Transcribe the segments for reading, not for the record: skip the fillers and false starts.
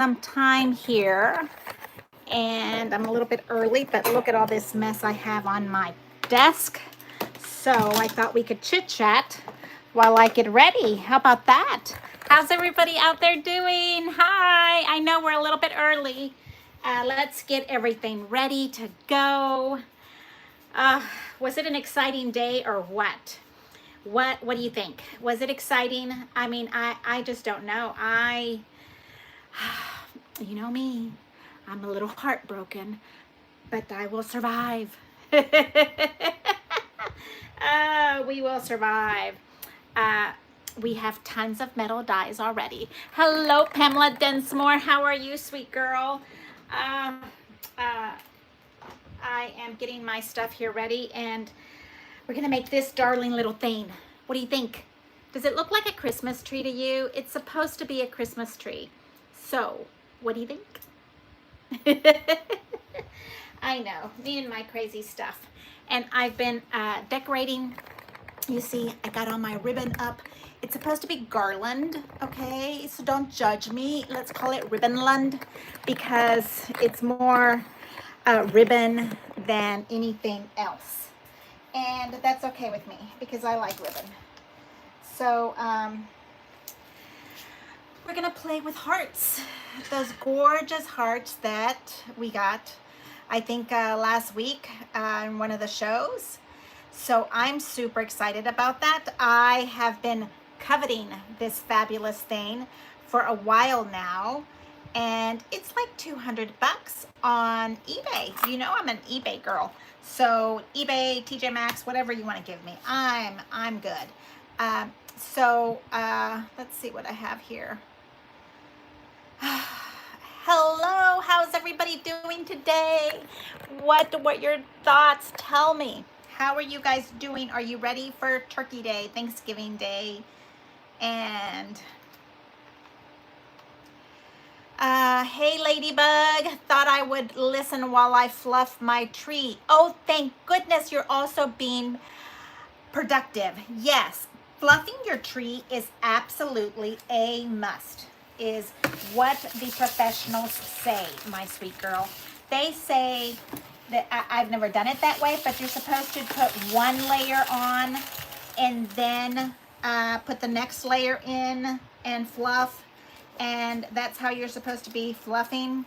some time here, and I'm a little bit early, but look at all this mess I have on my desk. So I thought we could chit chat while I get ready. How about that? How's everybody out there doing? Hi, I know we're a little bit early. Let's get everything ready to go. Uh, was it an exciting day or what? What do you think? Was it exciting? I mean, I just don't know. You know me, I'm a little heartbroken, but I will survive. We will survive. Uh, we have tons of metal dies already. Hello, Pamela Densmore. How are you, sweet girl? Uh, uh, I am getting my stuff here ready, and we're gonna make this darling little thing. What do you think? Does it look like a Christmas tree to you? It's supposed to be a Christmas tree. So, what do you think? I know, me and my crazy stuff. And I've been decorating. You see, I got all my ribbon up. It's supposed to be garland, okay? So don't judge me. Let's call it ribbonland because it's more ribbon than anything else. And that's okay with me because I like ribbon. So we're gonna play with hearts. Those gorgeous hearts that we got, I think last week in one of the shows. So I'm super excited about that. I have been coveting this fabulous thing for a while now, and it's like 200 bucks on eBay. You know I'm an eBay girl. So eBay, TJ Maxx, whatever you want to give me, I'm good. Let's see what I have here. Hello, how's everybody doing today? What your thoughts? Tell me. How are you guys doing? Are you ready for Turkey Day, Thanksgiving Day? And hey Ladybug, thought I would listen while I fluff my tree. Oh, thank goodness you're also being productive. Yes, fluffing your tree is absolutely a must, is what the professionals say, my sweet girl. They say that I've never done it that way, but you're supposed to put one layer on and then put the next layer in and fluff, and that's how you're supposed to be fluffing.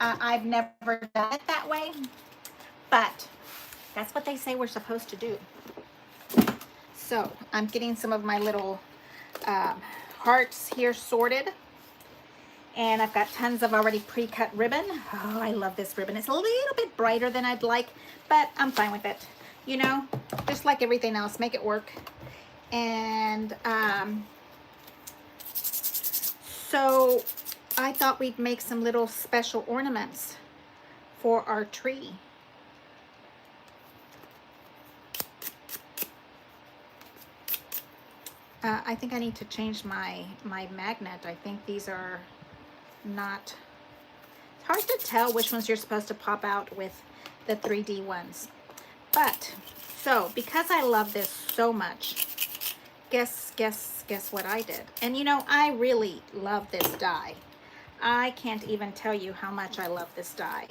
I've never done it that way, but that's what they say we're supposed to do. So I'm getting some of my little hearts here sorted. And I've got tons of already pre-cut ribbon. Oh, I love this ribbon. It's a little bit brighter than I'd like, but I'm fine with it. You know, just like everything else, make it work. And so I thought we'd make some little special ornaments for our tree. I think I need to change my magnet. I think these are not, it's hard to tell which ones you're supposed to pop out with the 3D ones. But so because I love this so much, guess what I did. And you know, I really love this die. I can't even tell you how much I love this die.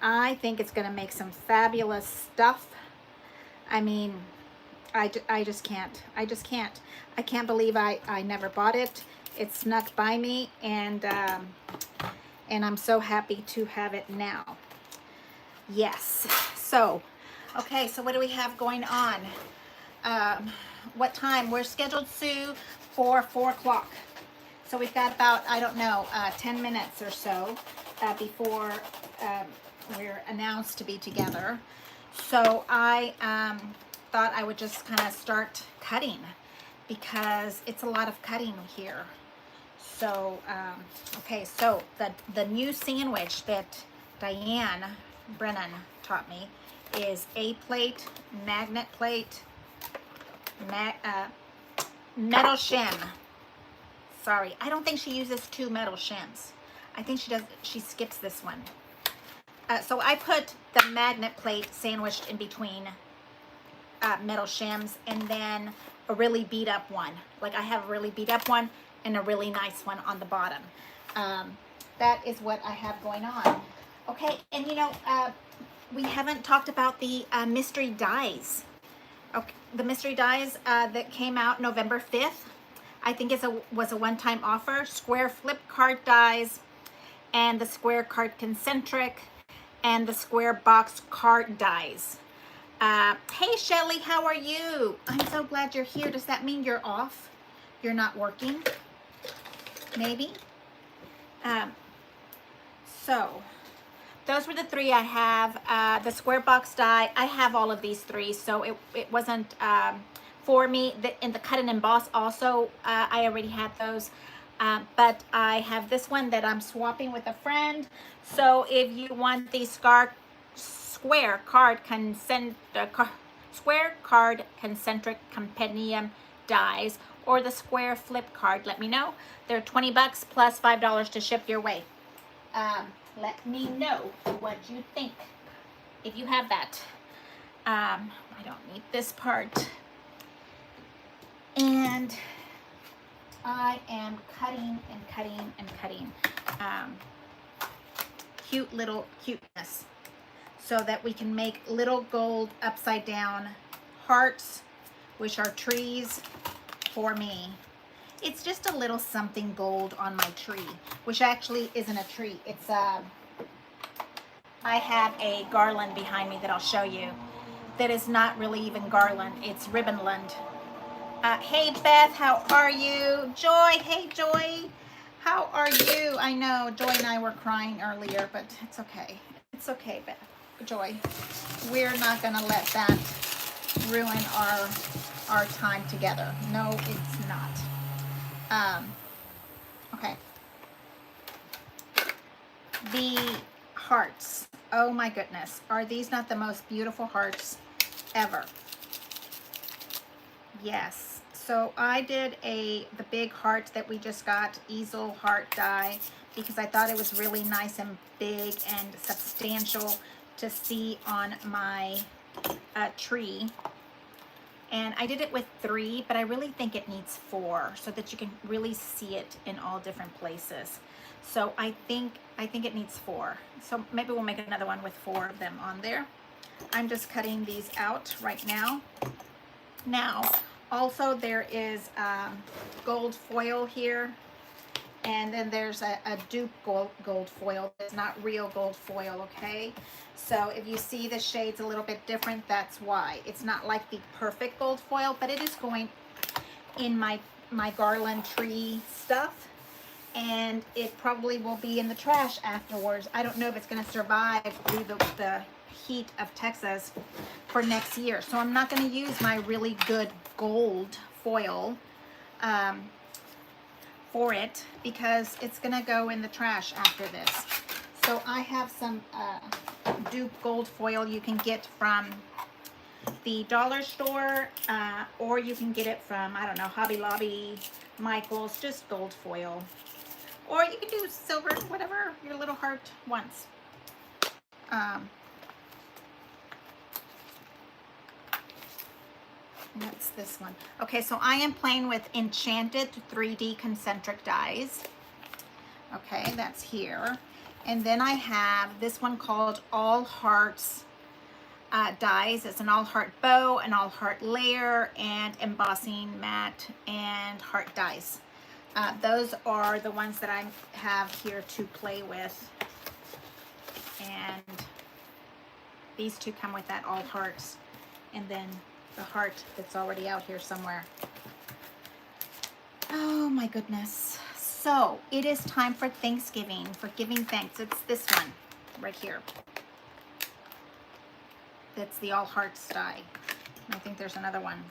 I think it's going to make some fabulous stuff. I mean, I just can't. I can't believe I never bought it. It snuck by me, and I'm so happy to have it now. Yes. So, okay, so what do we have going on? What time? We're scheduled, Sue, for 4 o'clock. So we've got about, I don't know, 10 minutes or so before we're announced to be together. So I thought I would just kind of start cutting because it's a lot of cutting here. So, okay, so the new sandwich that Diane Brennan taught me is a plate, magnet plate, metal shim. Sorry, I don't think she uses 2 metal shims. I think she skips this one. So I put the magnet plate sandwiched in between metal shims, and then a really beat up one. Like I have a really beat up one and a really nice one on the bottom. that is what I have going on. Okay, and you know, we haven't talked about the mystery dies. Okay, the mystery dies that came out November 5th. I think was a one-time offer. Square flip card dies, and the square card concentric, and the square box card dies. Hey Shelly, how are you? I'm so glad you're here. Does that mean you're off? You're not working? Maybe. So those were the three I have. The square box die, I have all of these three, so it wasn't for me. In the cut and emboss also, I already had those. But I have this one that I'm swapping with a friend. So if you want the square card concentric compendium dies, or the square flip card, let me know. They're 20 bucks plus $5 to ship your way. Let me know what you think if you have that. I don't need this part. And I am cutting and cutting and cutting cute little cuteness so that we can make little gold upside down hearts, which are trees for me. It's just a little something gold on my tree, which actually isn't a tree. It's I have a garland behind me that I'll show you that is not really even garland. It's ribbonland. Hey Beth, how are you? Joy, hey Joy, how are you? I know Joy and I were crying earlier, but it's okay. It's okay, Beth. Joy, we're not gonna let that ruin our time together. No, it's not. Okay. The hearts. Oh my goodness. Are these not the most beautiful hearts ever? Yes. So I did the big heart that we just got, easel heart die, because I thought it was really nice and big and substantial to see on my tree. And I did it with 3, but I really think it needs 4 so that you can really see it in all different places. So I think it needs 4. So maybe we'll make another one with 4 of them on there. I'm just cutting these out right now. Now, also there is gold foil here. And then there's a dupe gold foil. It's not real gold foil, okay? So if you see the shades a little bit different, that's why. It's not like the perfect gold foil, but it is going in my garland tree stuff. And it probably will be in the trash afterwards. I don't know if it's gonna survive through the heat of Texas for next year. So I'm not gonna use my really good gold foil for it because it's gonna go in the trash after this. So I have some dupe gold foil you can get from the dollar store, or you can get it from, I don't know, Hobby Lobby, Michael's, just gold foil. Or you can do silver, whatever your little heart wants. What's this one? Okay, so I am playing with Enchanted 3D concentric dies. Okay, that's here. And then I have this one called All Hearts dies. It's an all heart bow, an all heart layer, and embossing mat and heart dies. Those are the ones that I have here to play with. And these two come with that all hearts. And then the heart that's already out here somewhere. Oh my goodness. So it is time for Thanksgiving, for giving thanks. It's this one right here. That's the all hearts die. I think there's another one.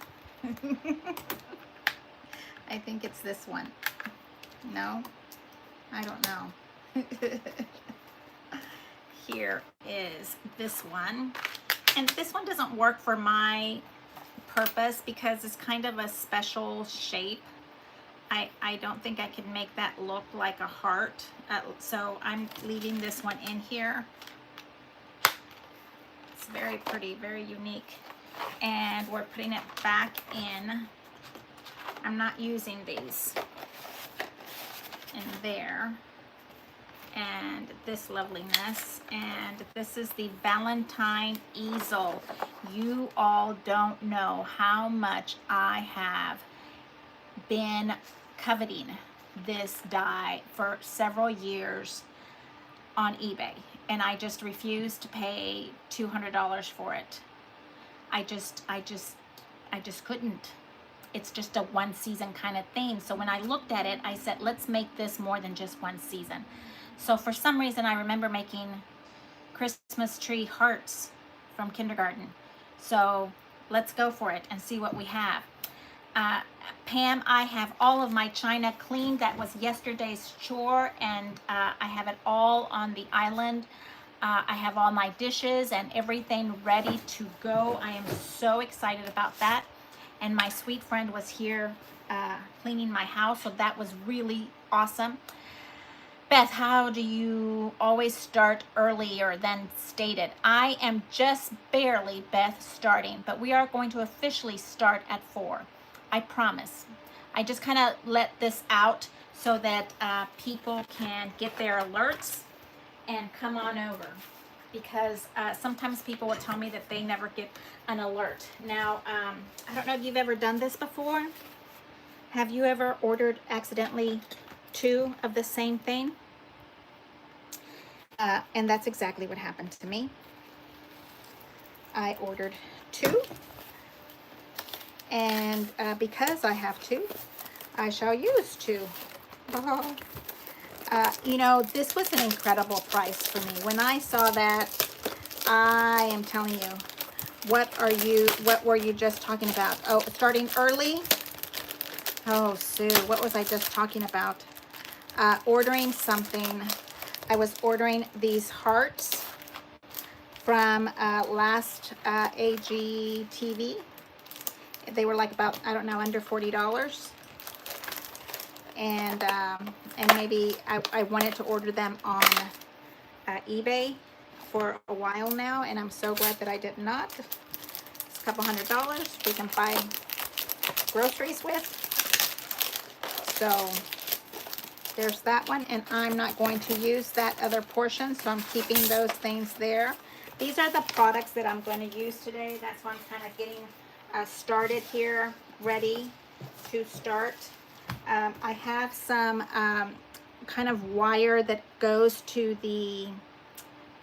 I think it's this one. No, I don't know. Here is this one. And this one doesn't work for my purpose because it's kind of a special shape. I don't think I can make that look like a heart. So I'm leaving this one in here. It's very pretty, very unique. And we're putting it back in. I'm not using these in there. and this loveliness. And this is the Valentine easel. You all don't know how much I have been coveting this die for several years on eBay, and I just refused to pay $200 for it. I just couldn't. It's just a one season kind of thing. So when I looked at it, I said, let's make this more than just one season. So for some reason, I remember making Christmas tree hearts from kindergarten. So let's go for it and see what we have. Pam, I have all of my china cleaned. That was yesterday's chore, and I have it all on the island. I have all my dishes and everything ready to go. I am so excited about that. And my sweet friend was here cleaning my house, so that was really awesome. Beth, how do you always start earlier than stated? I am just barely, Beth, starting, but we are going to officially start at 4. I promise. I just kind of let this out so that people can get their alerts and come on over, because sometimes people will tell me that they never get an alert. Now, I don't know if you've ever done this before. Have you ever ordered accidentally 2 of the same thing? And that's exactly what happened to me. I ordered 2, and because I have 2, I shall use 2. You know, this was an incredible price for me. When I saw that, I am telling you, what were you just talking about? Oh, starting early? Oh, Sue, what was I just talking about? Ordering something. I was ordering these hearts from last AGTV. They were like about, I don't know, under $40. And maybe I wanted to order them on eBay for a while now, and I'm so glad that I did not. It's a couple $100 we can buy groceries with. So there's that one, and I'm not going to use that other portion, so I'm keeping those things there. These are the products that I'm going to use today. That's why I'm kind of getting started here, ready to start. I have some kind of wire that goes to the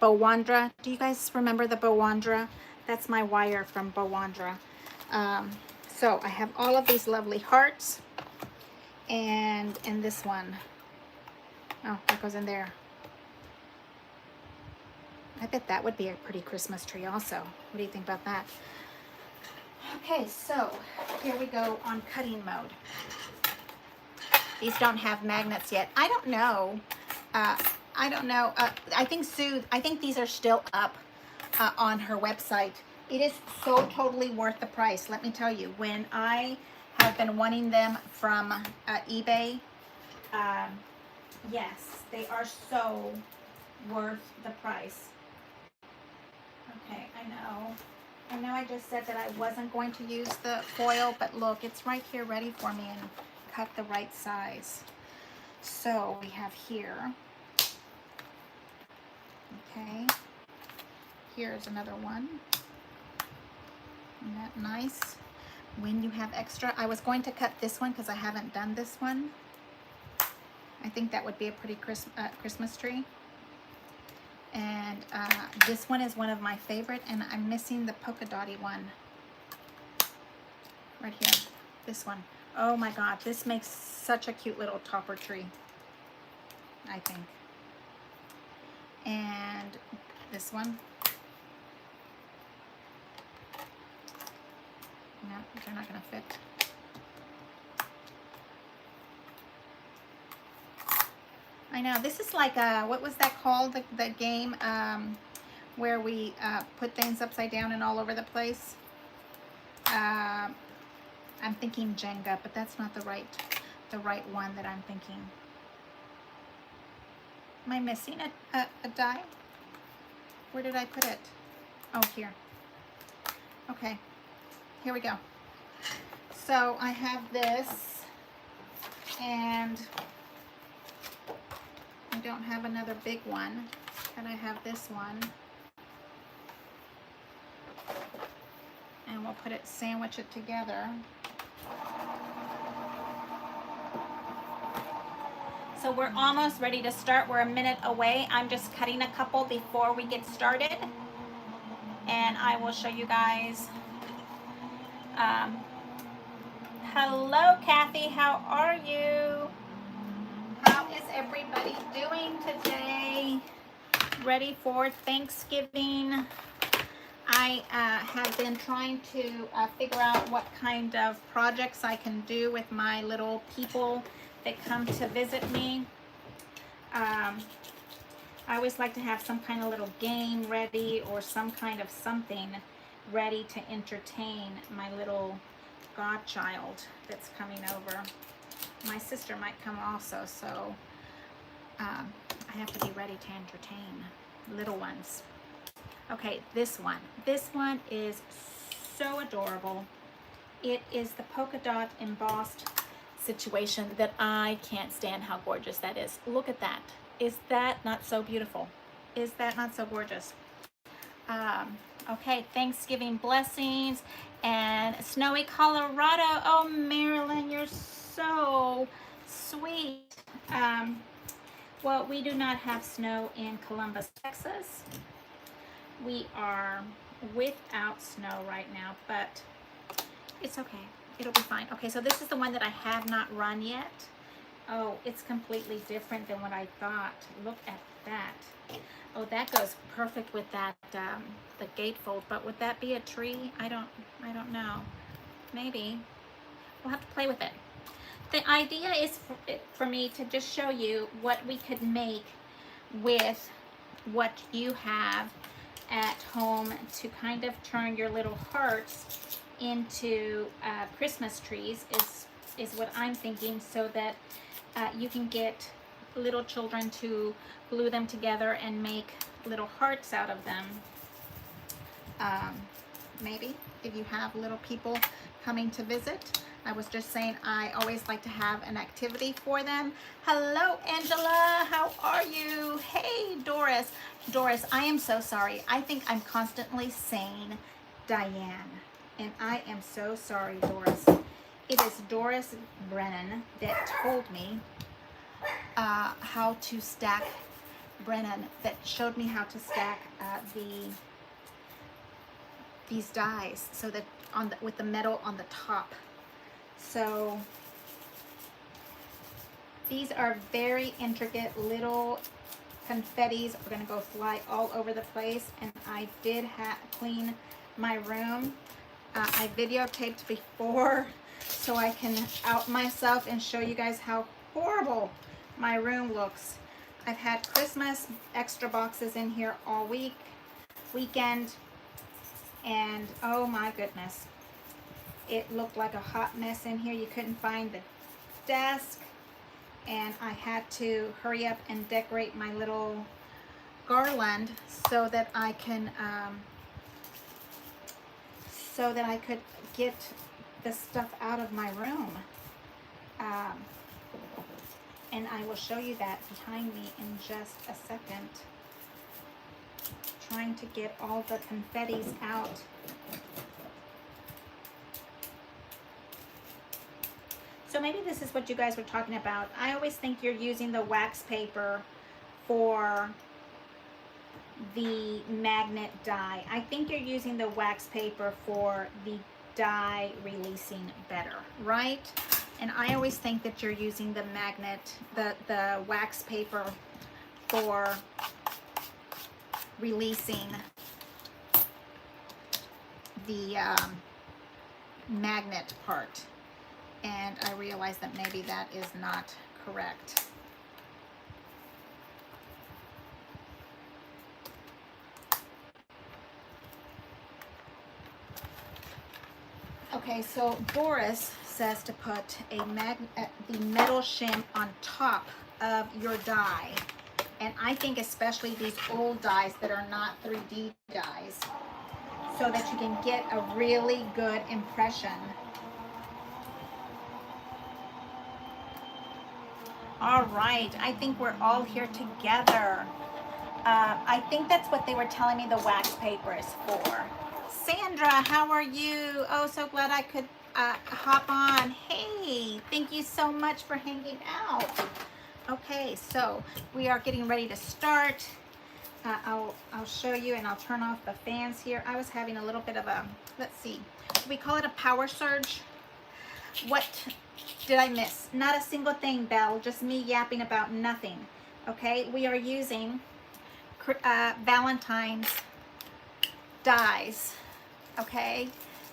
Bowandra. Do you guys remember the Bowandra? That's my wire from Bowandra. So I have all of these lovely hearts, and this one. Oh, that goes in there. I bet that would be a pretty Christmas tree also. What do you think about that? Okay, so here we go on cutting mode. These don't have magnets yet. I don't know. I don't know. I think Sue, I think these are still up on her website. It is so totally worth the price. Let me tell you, when I have been wanting them from eBay, yes, they are so worth the price. Okay, I know I just said that I wasn't going to use the foil, but look, it's right here ready for me and cut the right size. So we have here, okay, here's another one. Isn't that nice? When you have extra, I was going to cut this one because I haven't done this one. I think that would be a pretty Christmas tree. And this one is one of my favorite, and I'm missing the polka dotty one. Right here, this one. Oh my God, this makes such a cute little topper tree, I think. And this one. No, they're not gonna fit. I know, this is like a, what was that called, the game where we put things upside down and all over the place? I'm thinking Jenga, but that's not the right one that I'm thinking. Am I missing a die? Where did I put it? Oh, here. Okay, here we go. So I have this, and don't have another big one, but I have this one. And we'll put it, sandwich it together. So we're almost ready to start. We're a minute away. I'm just cutting a couple before we get started. And I will show you guys. Hello, Kathy. How are you? How is everybody doing today? Ready for Thanksgiving? I have been trying to figure out what kind of projects I can do with my little people that come to visit me. I always like to have some kind of little game ready or some kind of something ready to entertain my little godchild that's coming over. My sister might come also, so I have to be ready to entertain little ones. Okay, this one is so adorable. It is the polka dot embossed situation that I can't stand how gorgeous that is. Look at that. Is that not so beautiful? Is that not so gorgeous? Okay, Thanksgiving blessings and snowy Colorado. Oh, Marilyn, you're so sweet. Well, we do not have snow in Columbus, Texas. We are without snow right now, but it's okay. It'll be fine. Okay, so this is the one that I have not run yet. Oh, it's completely different than what I thought. Look at that. Oh, that goes perfect with that, the gatefold, but would that be a tree? I don't know. Maybe. We'll have to play with it. The idea is for me to just show you what we could make with what you have at home to kind of turn your little hearts into Christmas trees is what I'm thinking, so that you can get little children to glue them together and make little hearts out of them. Maybe if you have little people coming to visit. I was just saying I always like to have an activity for them. Hello, Angela. How are you? Hey, Doris. Doris, I am so sorry. I think I'm constantly saying Diane. And I am so sorry, Doris. It is Doris Brennan that told me how to stack, Brennan, that showed me how to stack these dies so that with the metal on the top. So these are very intricate little confettis are going to go fly all over the place. And I did clean my room. I videotaped before so I can out myself and show you guys how horrible my room looks. I've had Christmas extra boxes in here all weekend, and oh my goodness, it looked like a hot mess in here. You couldn't find the desk, and I had to hurry up and decorate my little garland so that I can could get the stuff out of my room. And I will show you that behind me in just a second. Trying to get all the confettis out. So maybe this is what you guys were talking about. I always think you're using the wax paper for the magnet die. I think you're using the wax paper for the die releasing better, right? And I always think that you're using the magnet, the wax paper for releasing the magnet part. And I realize that maybe that is not correct. Okay, so Boris says to put the metal shim on top of your die. And I think especially these old dies that are not 3D dies, so that you can get a really good impression. All right, I think we're all here together. I think that's what they were telling me the wax paper is for. Sandra, how are you? Oh, so glad I could hop on. Hey, thank you so much for hanging out. Okay, so we are getting ready to start. I'll show you, and I'll turn off the fans here. I was having a little bit of a, let's see, we call it a power surge. What did I miss? Not a single thing, Belle, just me yapping about nothing. Okay, we are using Valentine's Dies. Okay,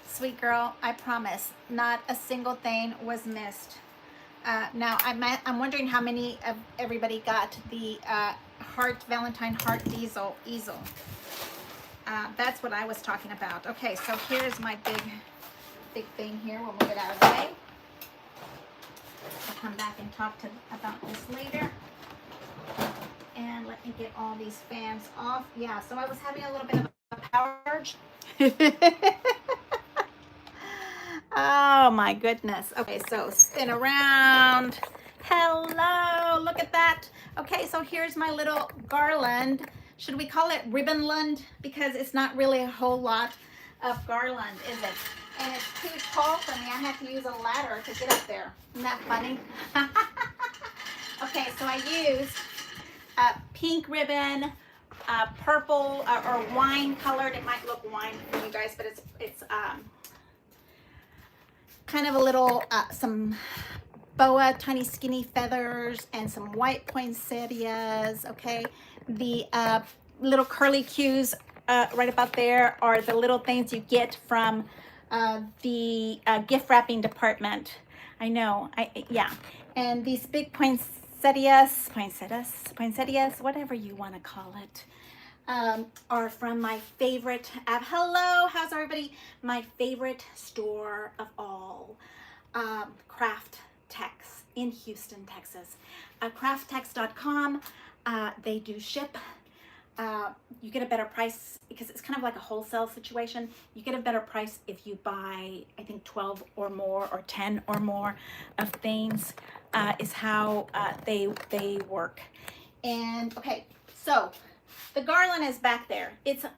sweet girl, I promise, not a single thing was missed. Now, I'm wondering how many of everybody got the Valentine Heart easel. That's what I was talking about. Okay, so here's my big thing here. We'll move it out of the way. I'll come back and talk about this later. And let me get all these fans off. Yeah, so I was having a little bit of a power surge. Oh my goodness. Okay, so spin around. Hello, look at that. Okay, so here's my little garland. Should we call it ribbonland? Because it's not really a whole lot of garland, is it? And it's too tall for me. I have to use a ladder to get up there. Isn't that funny? Okay, so I used pink ribbon, purple or wine colored. It might look wine for you guys, but it's kind of a little, some boa, tiny skinny feathers, and some white poinsettias, okay? The little curly cues right about there are the little things you get from the gift wrapping department. I know, yeah. And these big poinsettias, whatever you want to call it, are from my favorite app. Hello, how's everybody? My favorite store of all, Craft Tex in Houston, Texas. Crafttex.com. They do ship. You get a better price because it's kind of like a wholesale situation. You get a better price if you buy, I think, 12 or more or 10 or more of things, is how they work. And okay, so the garland is back there. It's a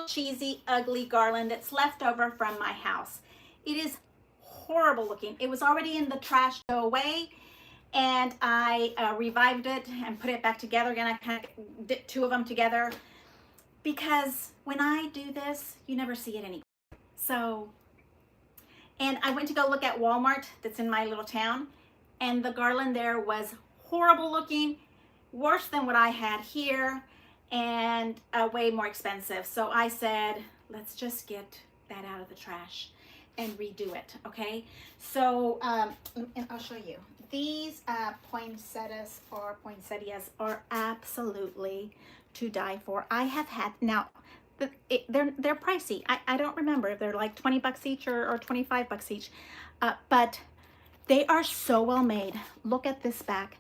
cheesy, ugly garland that's left over from my house. It is horrible looking. It was already in the trash, go away, and I revived it and put it back together again. I kind of did two of them together because when I do this, you never see it anymore. So, and I went to go look at Walmart that's in my little town, and the garland there was horrible looking, worse than what I had here, and way more expensive. So I said, let's just get that out of the trash and redo it, okay? So, and I'll show you. These poinsettias are absolutely to die for. I have had, now, they're pricey. I don't remember if they're like 20 bucks each or 25 bucks each, but they are so well made. Look at this back.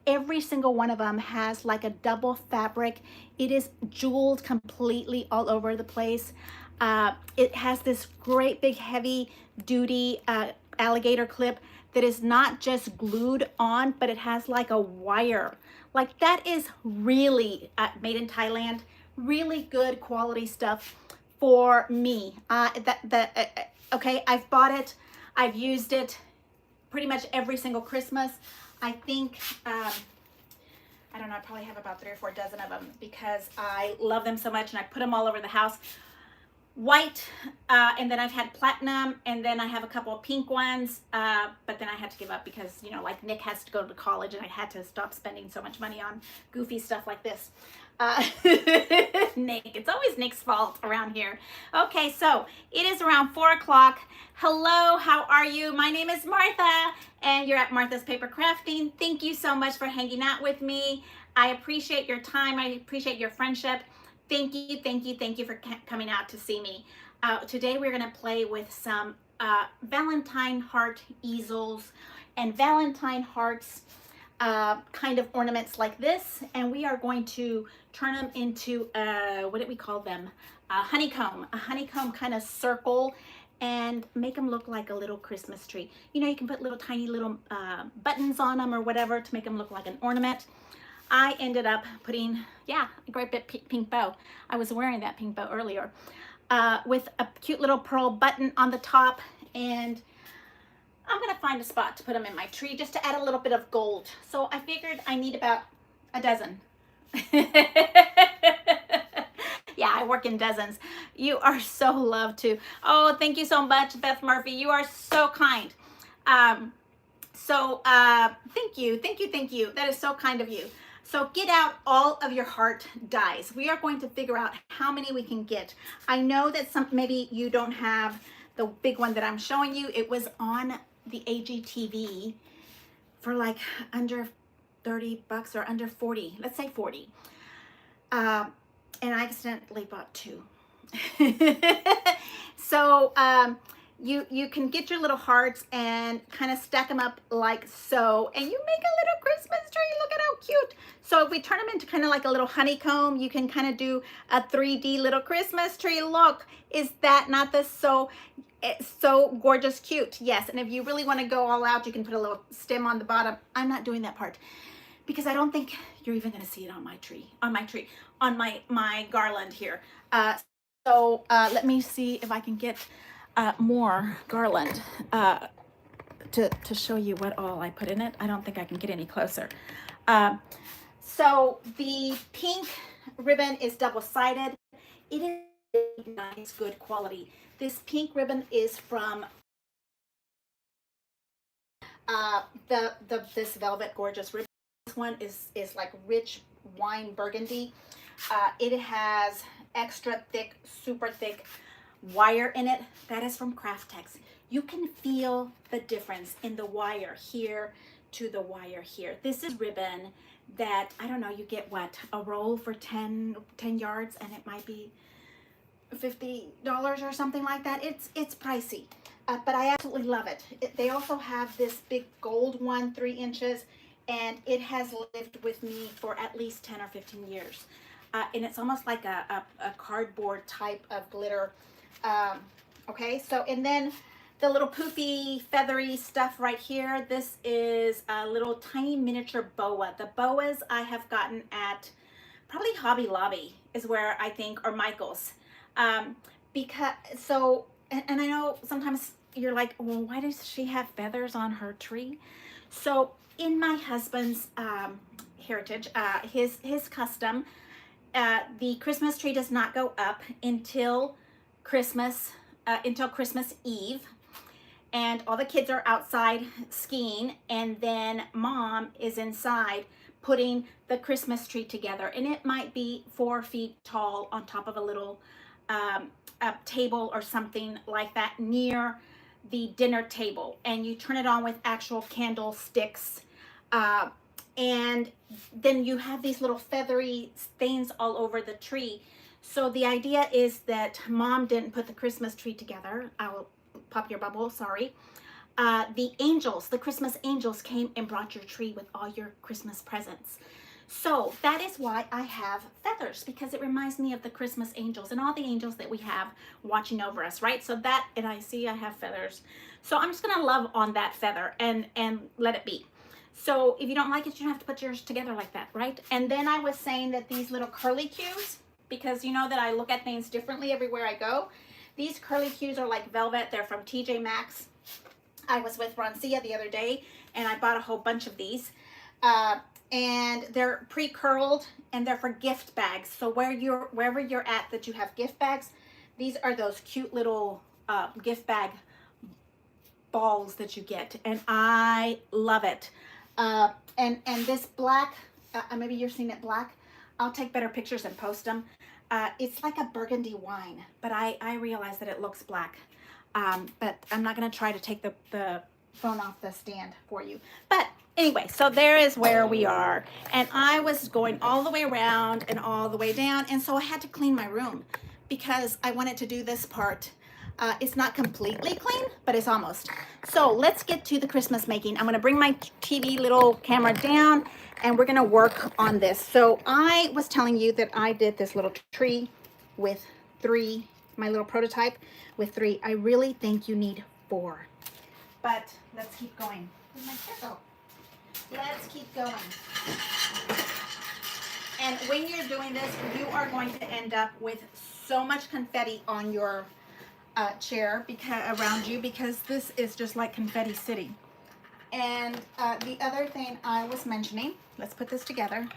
Every single one of them has like a double fabric. It is jeweled completely all over the place. It has this great big heavy duty alligator clip that is not just glued on, but it has like a wire. Like that is really made in Thailand. Really good quality stuff for me. Okay, I've bought it. I've used it pretty much every single Christmas. I think, I don't know, I probably have about 3 or 4 dozen of them because I love them so much, and I put them all over the house. White, and then I've had platinum, and then I have a couple of pink ones, but then I had to give up because, you know, like Nick has to go to college, and I had to stop spending so much money on goofy stuff like this. Nick, it's always Nick's fault around here. Okay, so it is around 4 o'clock. Hello, how are you? My name is Martha, and you're at Martha's Paper Crafting. Thank you so much for hanging out with me. I appreciate your time. I appreciate your friendship. Thank you for coming out to see me. Today we're gonna play with some Valentine heart easels and Valentine hearts kind of ornaments like this, and we are going to turn them into what did we call them? A honeycomb kind of circle. and make them look like a little Christmas tree. You know, you can put little tiny little buttons on them or whatever to make them look like an ornament. I ended up putting, yeah, a great big pink bow. I was wearing that pink bow earlier with a cute little pearl button on the top, and I'm gonna find a spot to put them in my tree just to add a little bit of gold. So I figured I need about a dozen. Yeah, I work in dozens. You are so loved too. Oh, thank you so much, Beth Murphy. You are so kind. Thank you, thank you, thank you. That is so kind of you. So get out all of your heart dies. We are going to figure out how many we can get. I know that maybe you don't have the big one that I'm showing you. It was on the AGTV for like under 30 bucks or under 40, let's say 40. And I accidentally bought 2. So you can get your little hearts and kind of stack them up like so, and you make a little Christmas tree. Look at how cute. So if we turn them into kind of like a little honeycomb, you can kind of do a 3D little Christmas tree. Look, is that not so gorgeous cute? Yes. And if you really want to go all out, you can put a little stem on the bottom. I'm not doing that part because I don't think you're even going to see it on my garland here. Let me see if I can get more garland to show you what all I put in it. I don't think I can get any closer. So the pink ribbon is double-sided. It is nice, good quality. This pink ribbon is from this velvet gorgeous ribbon. This one is like rich wine burgundy. It has extra thick, super thick wire in it. That is from Craftex. You can feel the difference in the wire here to the wire here. This is ribbon that, I don't know, you get what, a roll for 10 yards, and it might be $50 or something like that. It's pricey, but I absolutely love it. They also have this big gold one, 3 inches, and it has lived with me for at least 10 or 15 years. And it's almost like a cardboard type of glitter. Okay, so, and then the little poofy feathery stuff right here, this is a little tiny miniature boa. The boas I have gotten at probably Hobby Lobby is where I think, or Michael's. Because, so, and I know sometimes you're like, well, why does she have feathers on her tree? So in my husband's heritage, his custom, the Christmas tree does not go up until Christmas Eve, and all the kids are outside skiing, and then mom is inside putting the Christmas tree together, and it might be 4 feet tall on top of a little a table or something like that near the dinner table, and you turn it on with actual candlesticks, and then you have these little feathery things all over the tree. So the idea is that mom didn't put the Christmas tree together. I will pop your bubble, sorry. The angels, the Christmas angels came and brought your tree with all your Christmas presents. So that is why I have feathers, because it reminds me of the Christmas angels and all the angels that we have watching over us, right? So that, and I see I have feathers. So I'm just gonna love on that feather and let it be. So if you don't like it, you don't have to put yours together like that, right? And then I was saying that these little curly cues, because you know that I look at things differently everywhere I go. These curly cues are like velvet. They're from TJ Maxx. I was with Roncia the other day, and I bought a whole bunch of these. And they're pre-curled, and they're for gift bags. So wherever you're at that you have gift bags, these are those cute little gift bag balls that you get, and I love it. And this black, maybe you're seeing it black. I'll take better pictures and post them. It's like a burgundy wine, but I realize that it looks black. But I'm not going to try to take the phone off the stand for you. But anyway, so there is where we are. And I was going all the way around and all the way down. And so I had to clean my room because I wanted to do this part. It's not completely clean, but it's almost. So let's get to the Christmas making. I'm going to bring my TV little camera down, and we're going to work on this. So I was telling you that I did this little tree with 3 my little prototype with 3. I really think you need 4. But let's keep going. Where's my kettle? Let's keep going. And when you're doing this, you are going to end up with so much confetti on your chair around you, because this is just like Confetti City. And the other thing I was mentioning, let's put this together.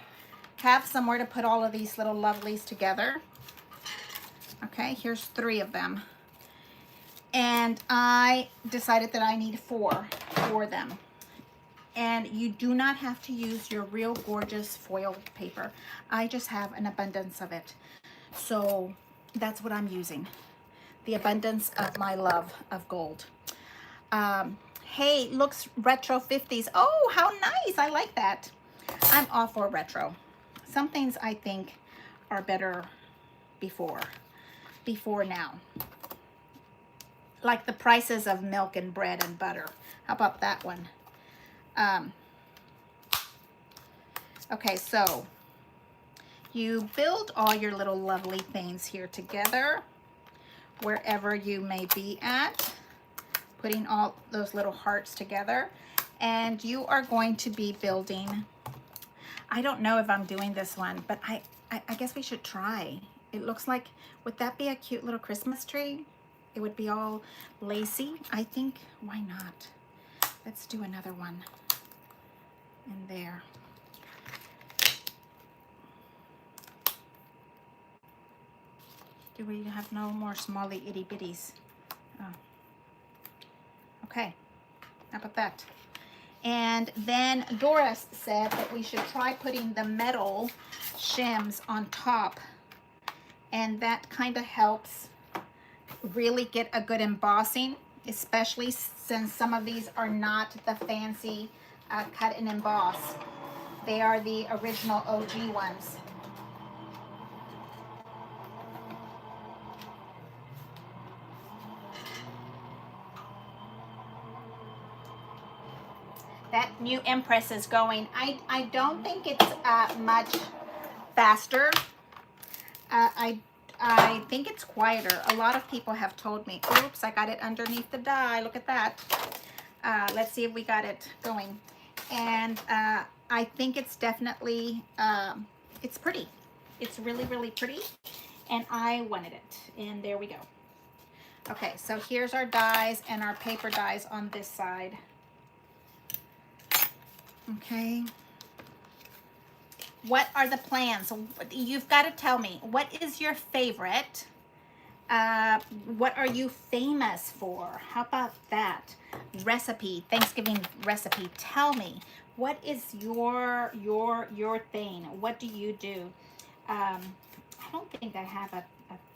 Have somewhere to put all of these little lovelies together. Okay, here's 3 of them. And I decided that I need 4 for them. And you do not have to use your real gorgeous foil paper. I just have an abundance of it. So that's what I'm using. The abundance of my love of gold. Hey, looks retro 50s. Oh, how nice. I like that. I'm all for retro. Some things I think are better before now. Like the prices of milk and bread and butter. How about that one? Okay, so you build all your little lovely things here together, wherever you may be at, putting all those little hearts together. And you are going to be building, I don't know if I'm doing this one, but I guess we should try. It looks like, would that be a cute little Christmas tree? It would be all lacy. I think, why not? Let's do another one in there. Do we have no more smally itty bitties? Oh. Okay, how about that? And then Doris said that we should try putting the metal shims on top, and that kind of helps really get a good embossing, especially since some of these are not the fancy cut and emboss. They are the original OG ones. That new Empress is going. I don't think it's much faster. I think it's quieter. A lot of people have told me, oops, I got it underneath the die. Look at that. Let's see if we got it going. And I think it's definitely, it's pretty. It's really, really pretty. And I wanted it. And there we go. Okay, so here's our dies and our paper dies on this side. Okay. What are the plans? You've got to tell me, what is your favorite? What are you famous for? How about that? Recipe, Thanksgiving recipe. Tell me, what is your thing? What do you do? I don't think I have a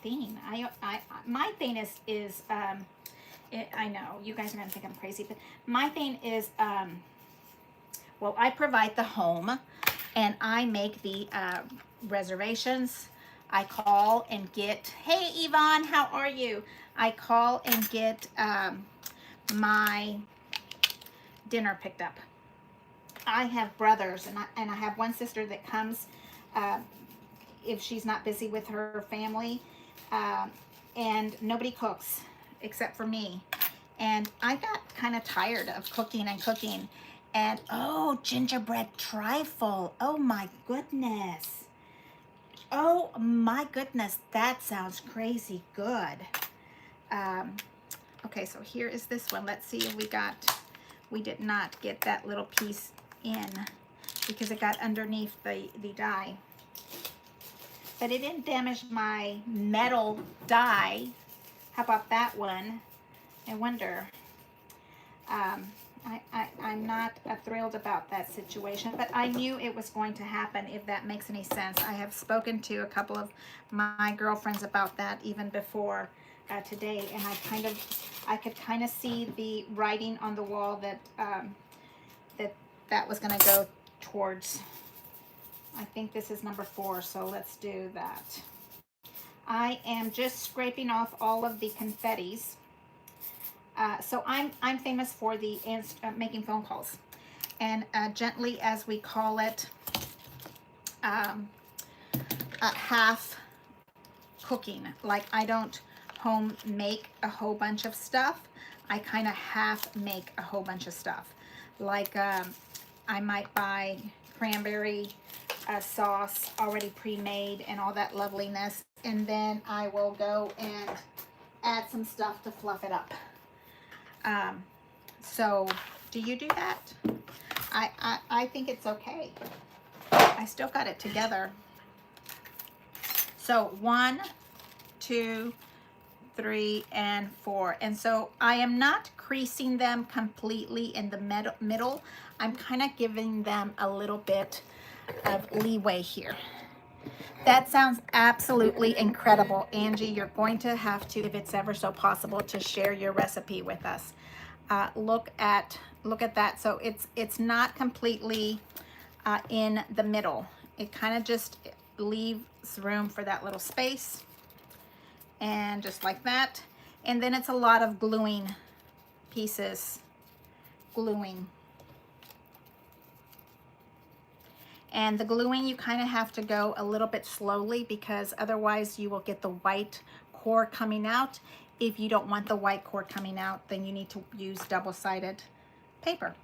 theme. My thing is I know you guys are gonna think I'm crazy, but my thing is well, I provide the home, and I make the reservations. I call and get, hey Yvonne, how are you? I call and get my dinner picked up. I have brothers, and I have one sister that comes if she's not busy with her family, and nobody cooks except for me. And I got kind of tired of cooking and cooking. And oh, gingerbread trifle. Oh my goodness. Oh my goodness, that sounds crazy good. Okay, so here is this one. Let's see if we did not get that little piece in because it got underneath the die. But it didn't damage my metal die. How about that one? I wonder. I'm not thrilled about that situation, but I knew it was going to happen, if that makes any sense. I have spoken to a couple of my girlfriends about that even before today, and I could kind of see the writing on the wall that that was going to go towards. I think this is number 4, so let's do that. I am just scraping off all of the confettis. So I'm famous for the making phone calls, and gently, as we call it, half cooking. Like, I don't home make a whole bunch of stuff, I kind of half make a whole bunch of stuff. Like I might buy cranberry sauce already pre-made and all that loveliness, and then I will go and add some stuff to fluff it up. So do you do that? I think it's okay. I still got it together. So 1, 2, 3, and 4. And so I am not creasing them completely in the middle. I'm kind of giving them a little bit of leeway here. That sounds absolutely incredible. Angie, you're going to have to, if it's ever so possible, to share your recipe with us. Look at that. So it's not completely in the middle. It kind of just leaves room for that little space, and just like that. And then it's a lot of gluing pieces, gluing. And the gluing, you kind of have to go a little bit slowly, because otherwise you will get the white core coming out. If you don't want the white core coming out, then you need to use double-sided paper.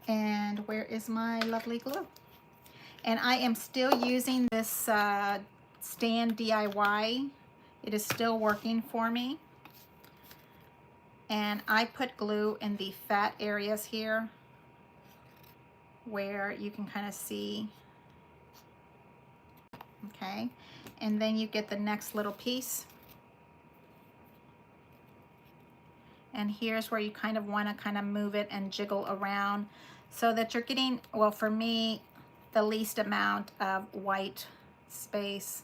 And where is my lovely glue? And I am still using this stand DIY. It is still working for me. And I put glue in the fat areas here, where you can kind of see. Okay, and then you get the next little piece, and here's where you kind of want to kind of move it and jiggle around so that you're getting, well, for me, the least amount of white space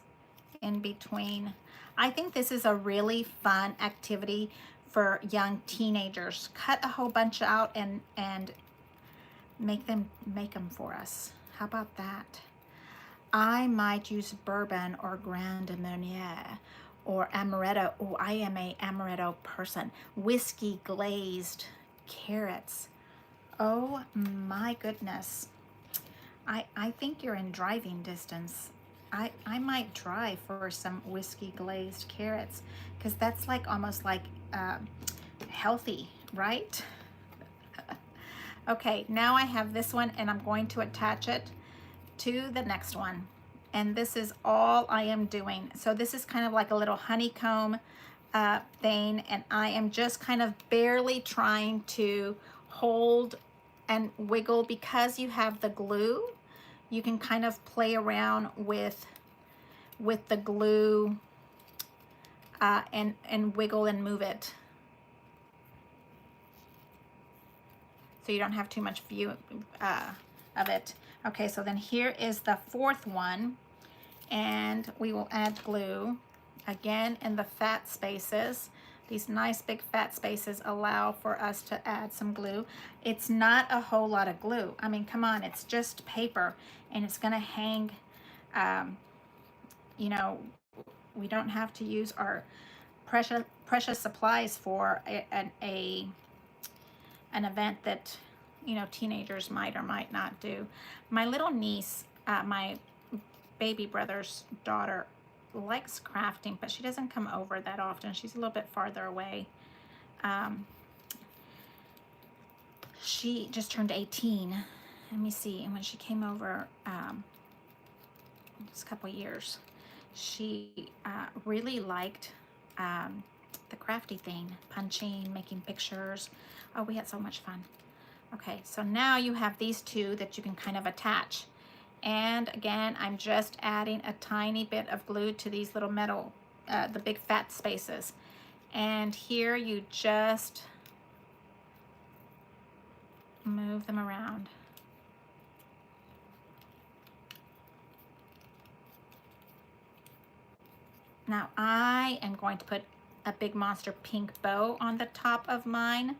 in between. I think this is a really fun activity for young teenagers. Cut a whole bunch out and make them for us. How about that? I might use bourbon or Grand Marnier or amaretto. Oh, I am a amaretto person. Whiskey glazed carrots. Oh my goodness. I think you're in driving distance. I might try for some whiskey glazed carrots, because that's like almost like healthy, right? Okay, now I have this one, and I'm going to attach it to the next one. And this is all I am doing. So this is kind of like a little honeycomb thing, and I am just kind of barely trying to hold and wiggle. Because you have the glue, you can kind of play around with the glue and wiggle and move it, so you don't have too much view of it. Okay, so then here is the fourth one, and we will add glue again in the fat spaces. These nice big fat spaces allow for us to add some glue. It's not a whole lot of glue. I mean, come on, it's just paper, and it's gonna hang. You know, we don't have to use our precious supplies for an event that, you know, teenagers might or might not do. My little niece, my baby brother's daughter, likes crafting, but she doesn't come over that often. She's a little bit farther away. She just turned 18. Let me see. And when she came over, just a couple of years, she really liked the crafty thing, punching, making pictures. Oh, we had so much fun. Okay, so now you have these two that you can kind of attach. And again, I'm just adding a tiny bit of glue to these little metal, the big fat spaces. And here you just move them around. Now I am going to put a big monster pink bow on the top of mine,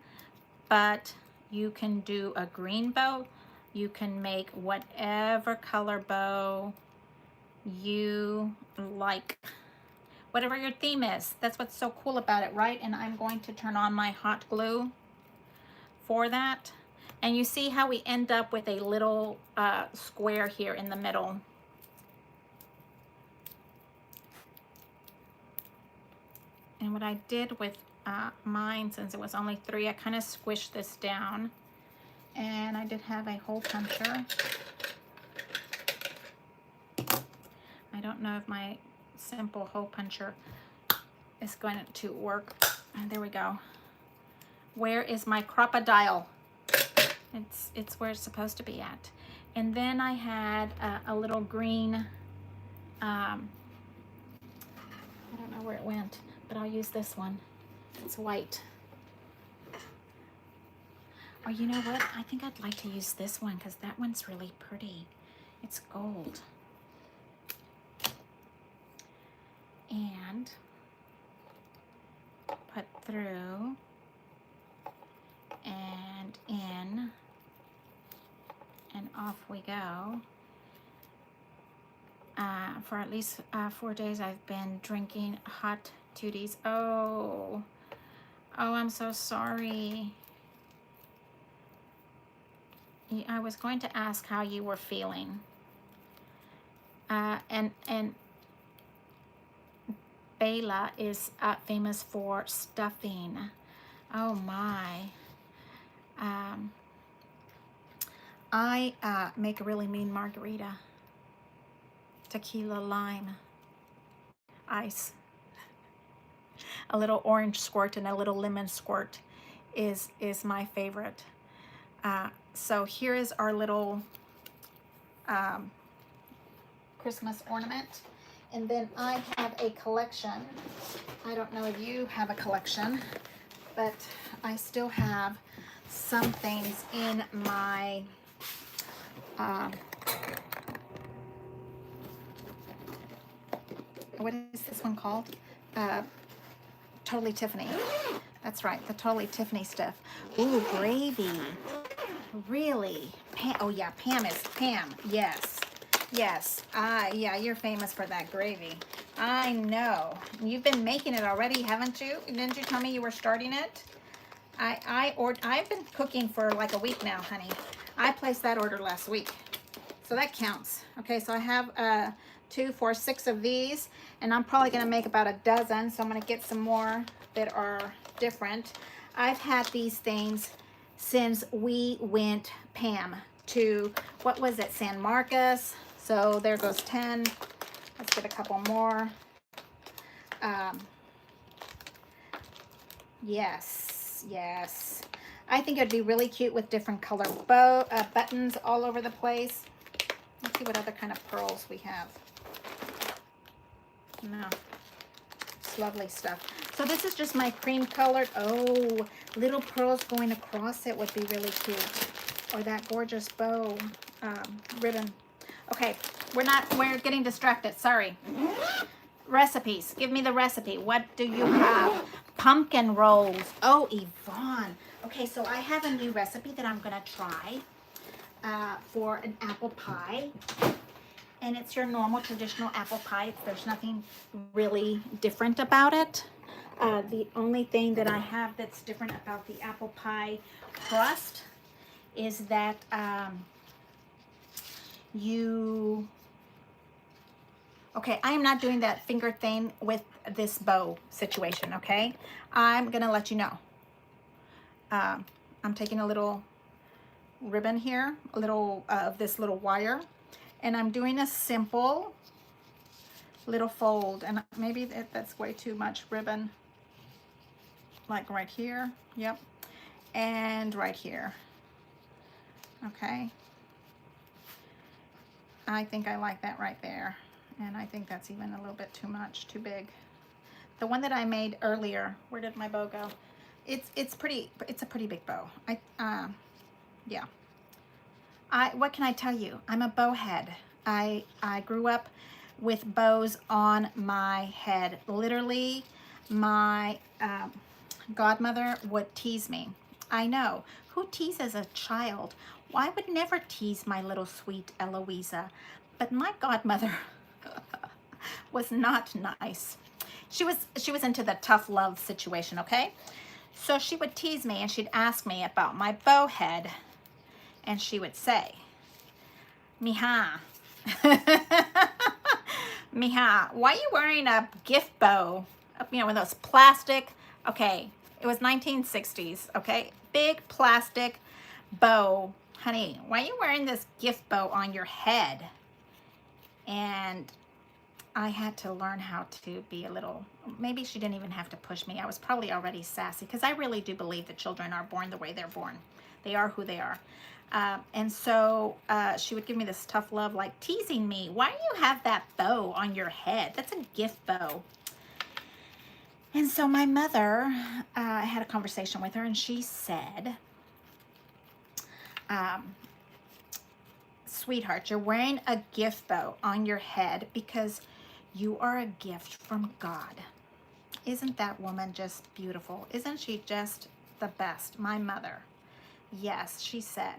but you can do a green bow. You can make whatever color bow you like, whatever your theme is. That's what's so cool about it, right? And I'm going to turn on my hot glue for that. And you see how we end up with a little square here in the middle. And what I did with mine, since it was only 3, I kind of squished this down. And I did have a hole puncher. I don't know if my simple hole puncher is going to work. There we go. Where is my crocodile? It's where it's supposed to be at. And then I had a little green, I don't know where it went, but I'll use this one. It's white. Or you know what? I think I'd like to use this one because that one's really pretty. It's gold. And put through and in, and off we go. For at least 4 days I've been drinking hot tooties. Oh, I'm so sorry. I was going to ask how you were feeling. And Bela is famous for stuffing. Oh my. I make a really mean margarita. Tequila, lime, ice. A little orange squirt and a little lemon squirt is my favorite. So here is our little Christmas ornament. And then I have a collection. I don't know if you have a collection, but I still have some things in my what is this one called? Totally Tiffany. That's right, the Totally Tiffany stuff. Ooh, gravy. Really? Pam, oh yeah, Pam. Yes. Yes. Yeah, you're famous for that gravy. I know. You've been making it already, haven't you? Didn't you tell me you were starting it? I've been cooking for like a week now, honey. I placed that order last week. So that counts. Okay, so I have 2, 4, 6 of these, and I'm probably gonna make about a dozen, so I'm gonna get some more that are different. I've had these things since we went, Pam, to, what was it, San Marcos. So there goes 10. Let's get a couple more. Yes. I think it'd be really cute with different color buttons all over the place. Let's see what other kind of pearls we have. No, it's lovely stuff. So this is just my cream colored. Oh, little pearls going across it would be really cute. Or that gorgeous bow ribbon. Okay, we're getting distracted. Sorry. Recipes. Give me the recipe. What do you have? Pumpkin rolls. Oh, Yvonne. Okay, so I have a new recipe that I'm gonna try for an apple pie. And it's your normal traditional apple pie. There's nothing really different about it. The only thing that I have that's different about the apple pie crust is that okay, I am not doing that finger thing with this bow situation, okay? I'm gonna let you know. I'm taking a little ribbon here, a little of this little wire, and I'm doing a simple little fold, and maybe that's way too much ribbon, like right here, yep, and right here, okay. I think I like that right there, and I think that's even a little bit too much, too big. The one that I made earlier, where did my bow go? It's a pretty big bow. Yeah. What can I tell you? I'm a bow head. I grew up with bows on my head. Literally, my godmother would tease me. I know. Who teases a child? Well, I would never tease my little sweet Eloisa, but my godmother was not nice. She was into the tough love situation, okay? So she would tease me, and she'd ask me about my bow head, and she would say, Mija, Mija, why are you wearing a gift bow you know, with those plastic, okay, it was 1960s, okay? Big plastic bow. Honey, why are you wearing this gift bow on your head? And I had to learn how to be a little, maybe she didn't even have to push me. I was probably already sassy because I really do believe that children are born the way they're born. They are who they are. And so she would give me this tough love, like teasing me. Why do you have that bow on your head? That's a gift bow. And so my mother, I had a conversation with her, and she said, sweetheart, you're wearing a gift bow on your head because you are a gift from God. Isn't that woman just beautiful? Isn't she just the best? My mother. Yes, she said.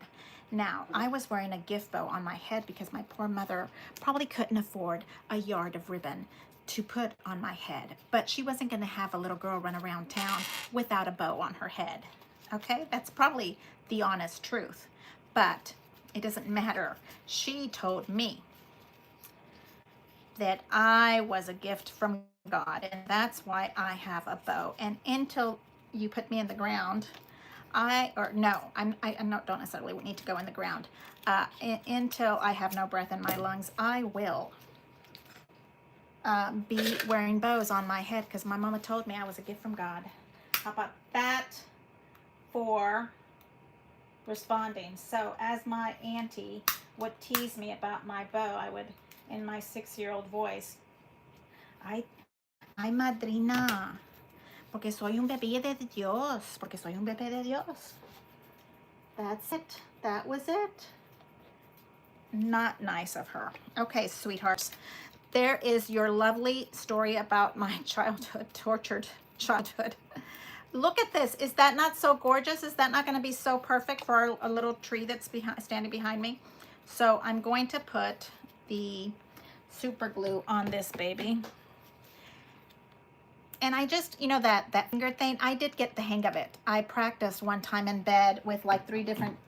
Now, I was wearing a gift bow on my head because my poor mother probably couldn't afford a yard of ribbon to put on my head. But she wasn't going to have a little girl run around town without a bow on her head. Okay? That's probably the honest truth. But it doesn't matter. She told me that I was a gift from God, and that's why I have a bow. And until you put me in the ground, I don't necessarily need to go in the ground. Until I have no breath in my lungs, I will be wearing bows on my head because my mama told me I was a gift from God. How about that for responding? So as my auntie would tease me about my bow, I would, in my 6-year-old voice, ay madrina, porque soy un bebé de Dios, porque soy un bebé de Dios. That's it. That was it. Not nice of her. Okay, sweethearts. There is your lovely story about my childhood, tortured childhood. Look at this. Is that not so gorgeous? Is that not going to be so perfect for a little tree that's standing behind me? So I'm going to put the super glue on this baby. And I just, you know, that finger thing, I did get the hang of it. I practiced one time in bed with like 3 different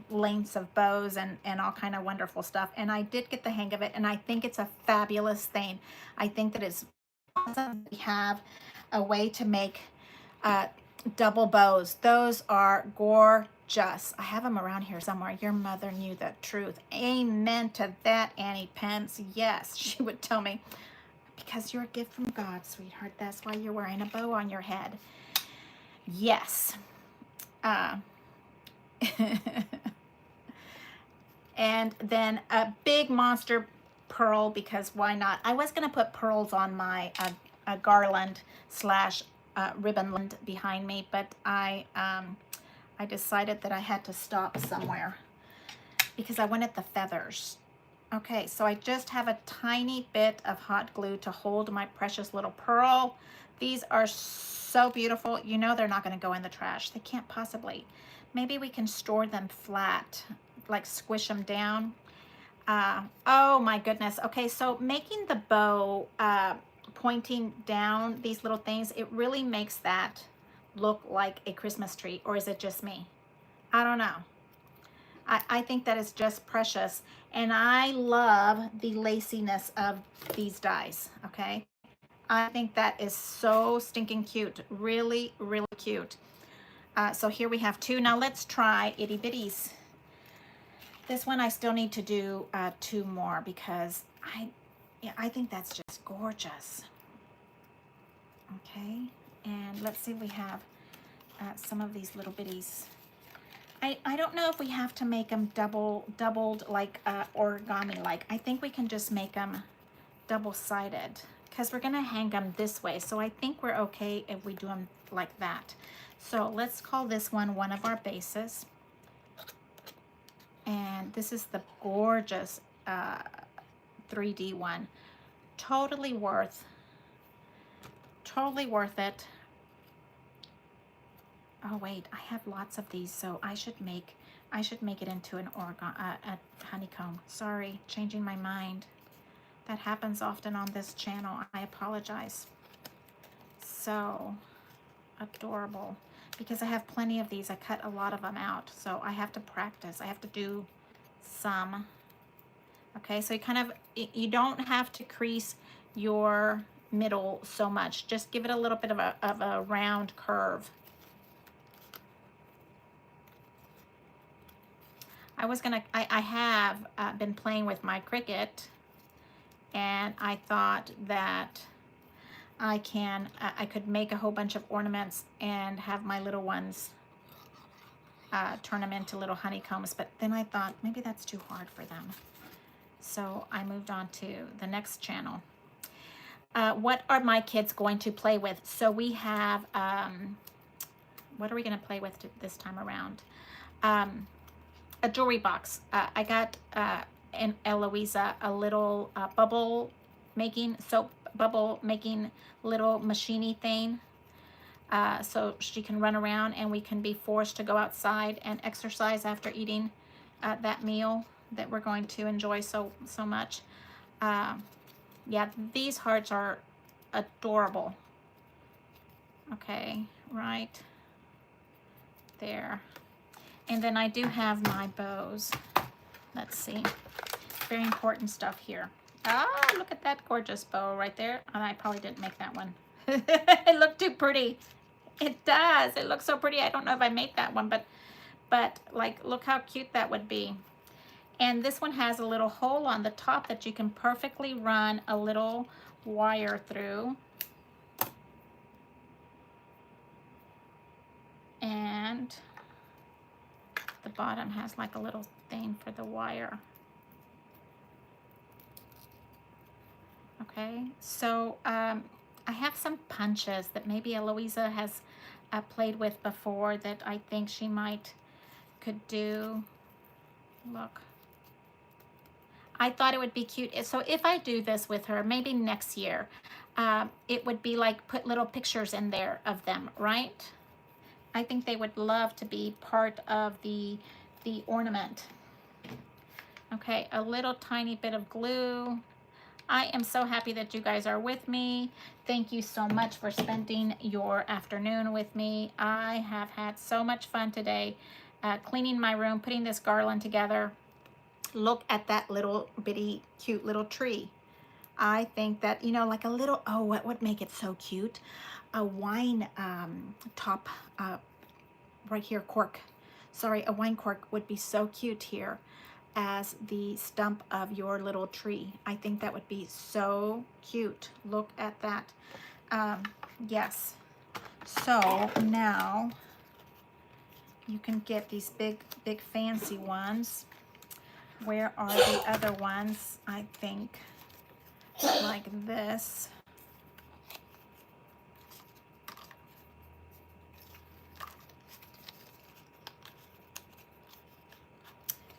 lengths of bows and all kind of wonderful stuff. And I did get the hang of it. And I think it's a fabulous thing. I think that it's awesome. We have a way to make double bows. Those are gorgeous. I have them around here somewhere. Your mother knew the truth. Amen to that, Annie Pence. Yes, she would tell me, because you're a gift from God, sweetheart. That's why you're wearing a bow on your head. Yes. And then a big monster pearl, because why not? I was going to put pearls on my garland slash ribbon behind me, but I decided that I had to stop somewhere because I wanted the feathers. Okay, so I just have a tiny bit of hot glue to hold my precious little pearl. These are so beautiful. You know they're not going to go in the trash. They can't possibly. Maybe we can store them flat, like squish them down. Oh my goodness. Okay, so making the bow pointing down, these little things, it really makes that look like a Christmas tree. Or is it just me? I don't know. I think that is just precious. And I love the laciness of these dies, okay? I think that is so stinking cute. Really, really cute. So here we have 2. Now let's try itty bitties. This one I still need to do 2 more because I think that's just gorgeous. Okay, and let's see if we have some of these little bitties. I don't know if we have to make them doubled like origami like. I think we can just make them double-sided because we're gonna hang them this way. So I think we're okay if we do them like that. So let's call this one of our bases. And this is the gorgeous 3D one. Totally worth it. Oh wait, I have lots of these, so I should make it into an a honeycomb. Sorry, changing my mind. That happens often on this channel. I apologize. So adorable. Because I have plenty of these. I cut a lot of them out, so I have to practice. I have to do some. Okay, so you don't have to crease your middle so much. Just give it a little bit of a round curve. I have been playing with my Cricut, and I thought that I could make a whole bunch of ornaments and have my little ones turn them into little honeycombs, but then I thought maybe that's too hard for them. So I moved on to the next channel. What are my kids going to play with? So we have, what are we going to play with this time around? A jewelry box. I got in Eloisa a little bubble making little machiney thing, so she can run around and we can be forced to go outside and exercise after eating that meal that we're going to enjoy so much. Yeah, these hearts are adorable. Okay, right there. And then I do have my bows. Let's see. Very important stuff here. Ah, look at that gorgeous bow right there. And I probably didn't make that one. It looked too pretty. It does. It looks so pretty. I don't know if I made that one, but like, look how cute that would be. And this one has a little hole on the top that you can perfectly run a little wire through. And the bottom has like a little thing for the wire. Okay, so I have some punches that maybe Eloisa has played with before that I think she could do. Look. I thought it would be cute. So if I do this with her, maybe next year, it would be like put little pictures in there of them, right? I think they would love to be part of the ornament. Okay, a little tiny bit of glue. I am so happy that you guys are with me. Thank you so much for spending your afternoon with me. I have had so much fun today cleaning my room, putting this garland together. Look at that little bitty cute little tree. I think that, you know, like a little, oh, what would make it so cute? A wine top right here, cork. Sorry, a wine cork would be so cute here as the stump of your little tree. I think that would be so cute. Look at that. Yes. So now you can get these big fancy ones. Where are the other ones? I think like this.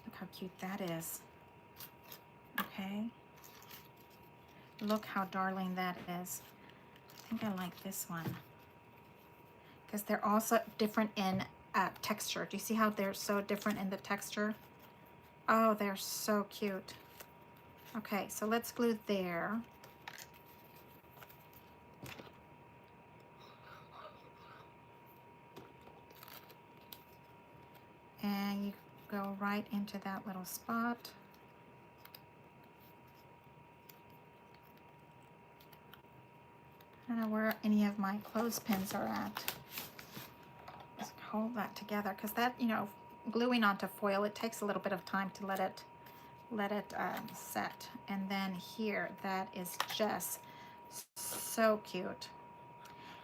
Look how cute that is. Okay. Look how darling that is. I think I like this one because they're also different in texture. Do you see how they're so different in the texture? Oh, they're so cute. Okay, so let's glue there. And you go right into that little spot. I don't know where any of my clothespins are at. Just hold that together because that, you know, gluing onto foil, it takes a little bit of time to let it set. And then here, that is just so cute.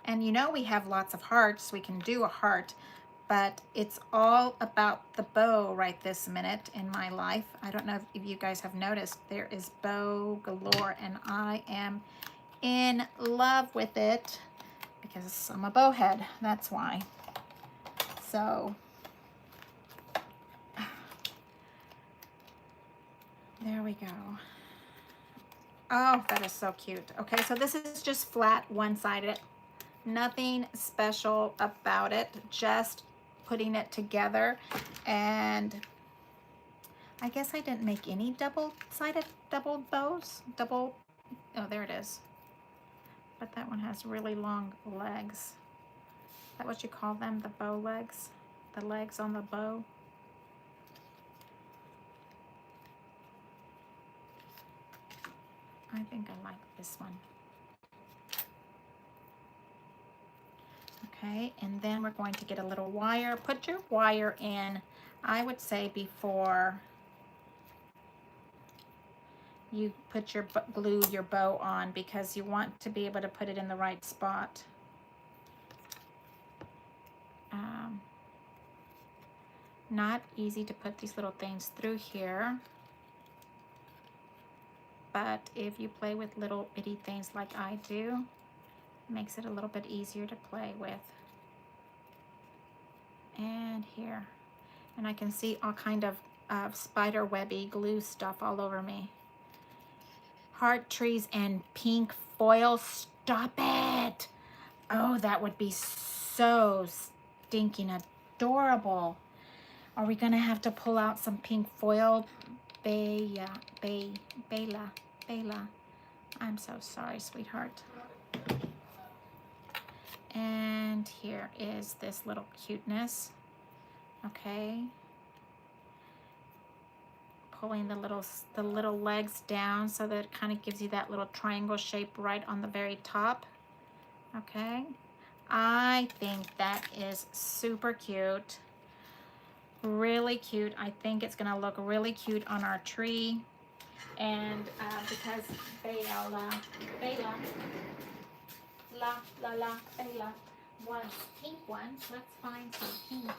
And you know, we have lots of hearts. We can do a heart, but it's all about the bow right this minute in my life. I don't know if you guys have noticed, there is bow galore, and I am in love with it because I'm a bowhead. That's why. So there we go. Oh, that is so cute. Okay, so this is just flat one-sided. Nothing special about it, just putting it together. And I guess I didn't make any double-sided double bows. Oh, there it is. But that one has really long legs. Is that what you call them, the bow legs? The legs on the bow? I think I like this one. Okay, and then we're going to get a little wire. Put your wire in, I would say, before you put your glue your bow on, because you want to be able to put it in the right spot. Not easy to put these little things through here, but if you play with little bitty things like I do, it makes it a little bit easier to play with. And here, and I can see all kind of spider webby glue stuff all over me. Heart trees and pink foil. Stop it! Oh, that would be so stinking adorable. Are we gonna have to pull out some pink foil? Bella. I'm so sorry, sweetheart. And here is this little cuteness. Okay. Pulling the little legs down so that it kind of gives you that little triangle shape right on the very top. Okay. I think that is super cute. Really cute. I think it's gonna look really cute on our tree. And because Bella wants pink ones, let's find some pink.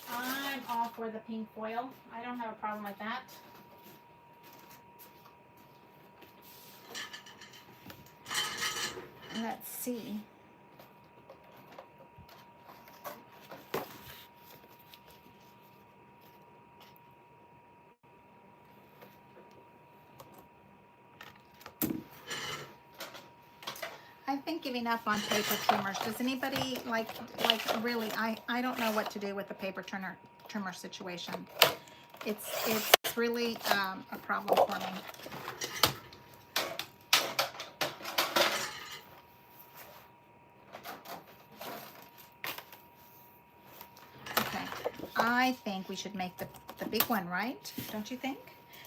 I'm all for the pink foil. I don't have a problem with that. Let's see. I've been giving up on paper trimmers. Does anybody like really? I don't know what to do with the paper trimmer situation. It's really a problem for me. Okay, I think we should make the big one, right? Don't you think?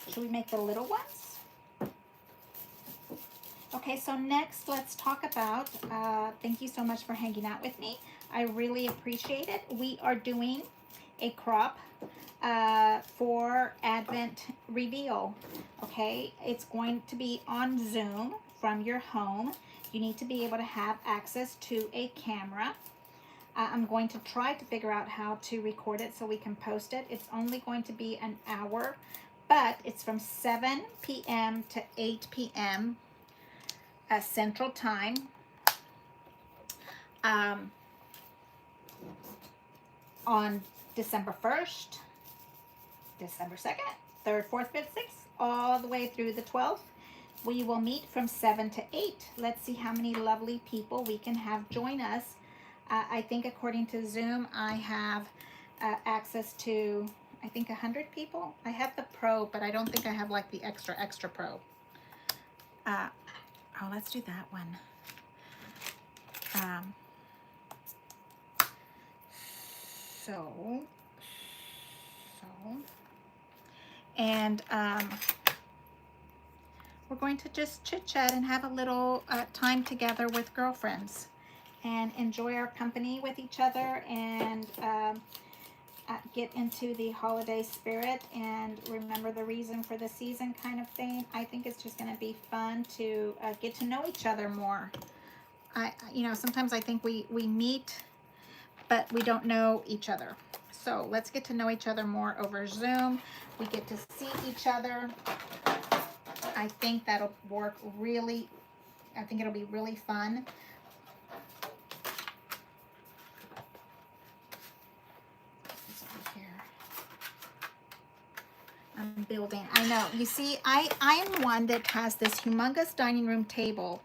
Should we make the little ones? Okay, so next let's talk about, thank you so much for hanging out with me. I really appreciate it. We are doing a crop for Advent Reveal, okay? It's going to be on Zoom from your home. You need to be able to have access to a camera. I'm going to try to figure out how to record it so we can post it. It's only going to be an hour, but it's from 7 p.m. to 8 p.m. Central Time. On December 1st, December 2nd, 3rd, 4th, 5th, 6th, all the way through the 12th. We will meet from 7 to 8. Let's see how many lovely people we can have join us. I think according to Zoom, I have access to, I think 100 people. I have the Pro, but I don't think I have like the extra Pro. Oh, let's do that one. And we're going to just chit chat and have a little time together with girlfriends and enjoy our company with each other and get into the holiday spirit and remember the reason for the season kind of thing. I think it's just going to be fun to get to know each other more. Sometimes I think we meet, but we don't know each other. So let's get to know each other more over Zoom. We get to see each other. I think that'll work really, I think it'll be really fun. I'm building. I know. You see, I am one that has this humongous dining room table,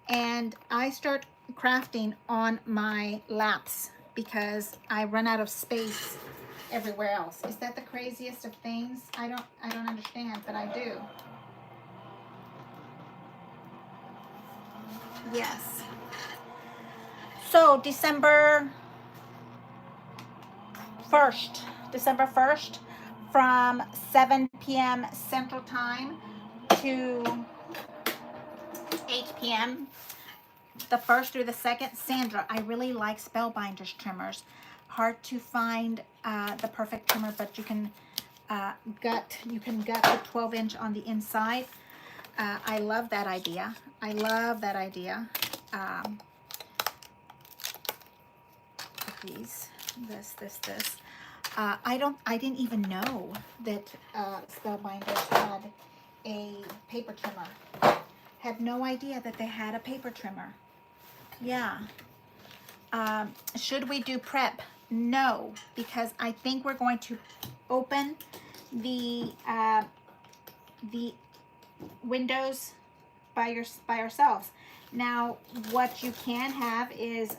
and I start crafting on my laps because I run out of space everywhere else. Is that the craziest of things? I don't understand, but I do. Yes. So December 1st from 7 p.m. Central Time to 8 p.m. the 1st through the 2nd. Sandra, I really like Spellbinders trimmers. Hard to find the perfect trimmer, but you can gut the 12-inch on the inside. I love that idea. I love that idea. These, this. I didn't even know that Spellbinders had a paper trimmer. Had no idea that they had a paper trimmer. Yeah. Should we do prep? No, because I think we're going to open the windows by ourselves. Now, what you can have is,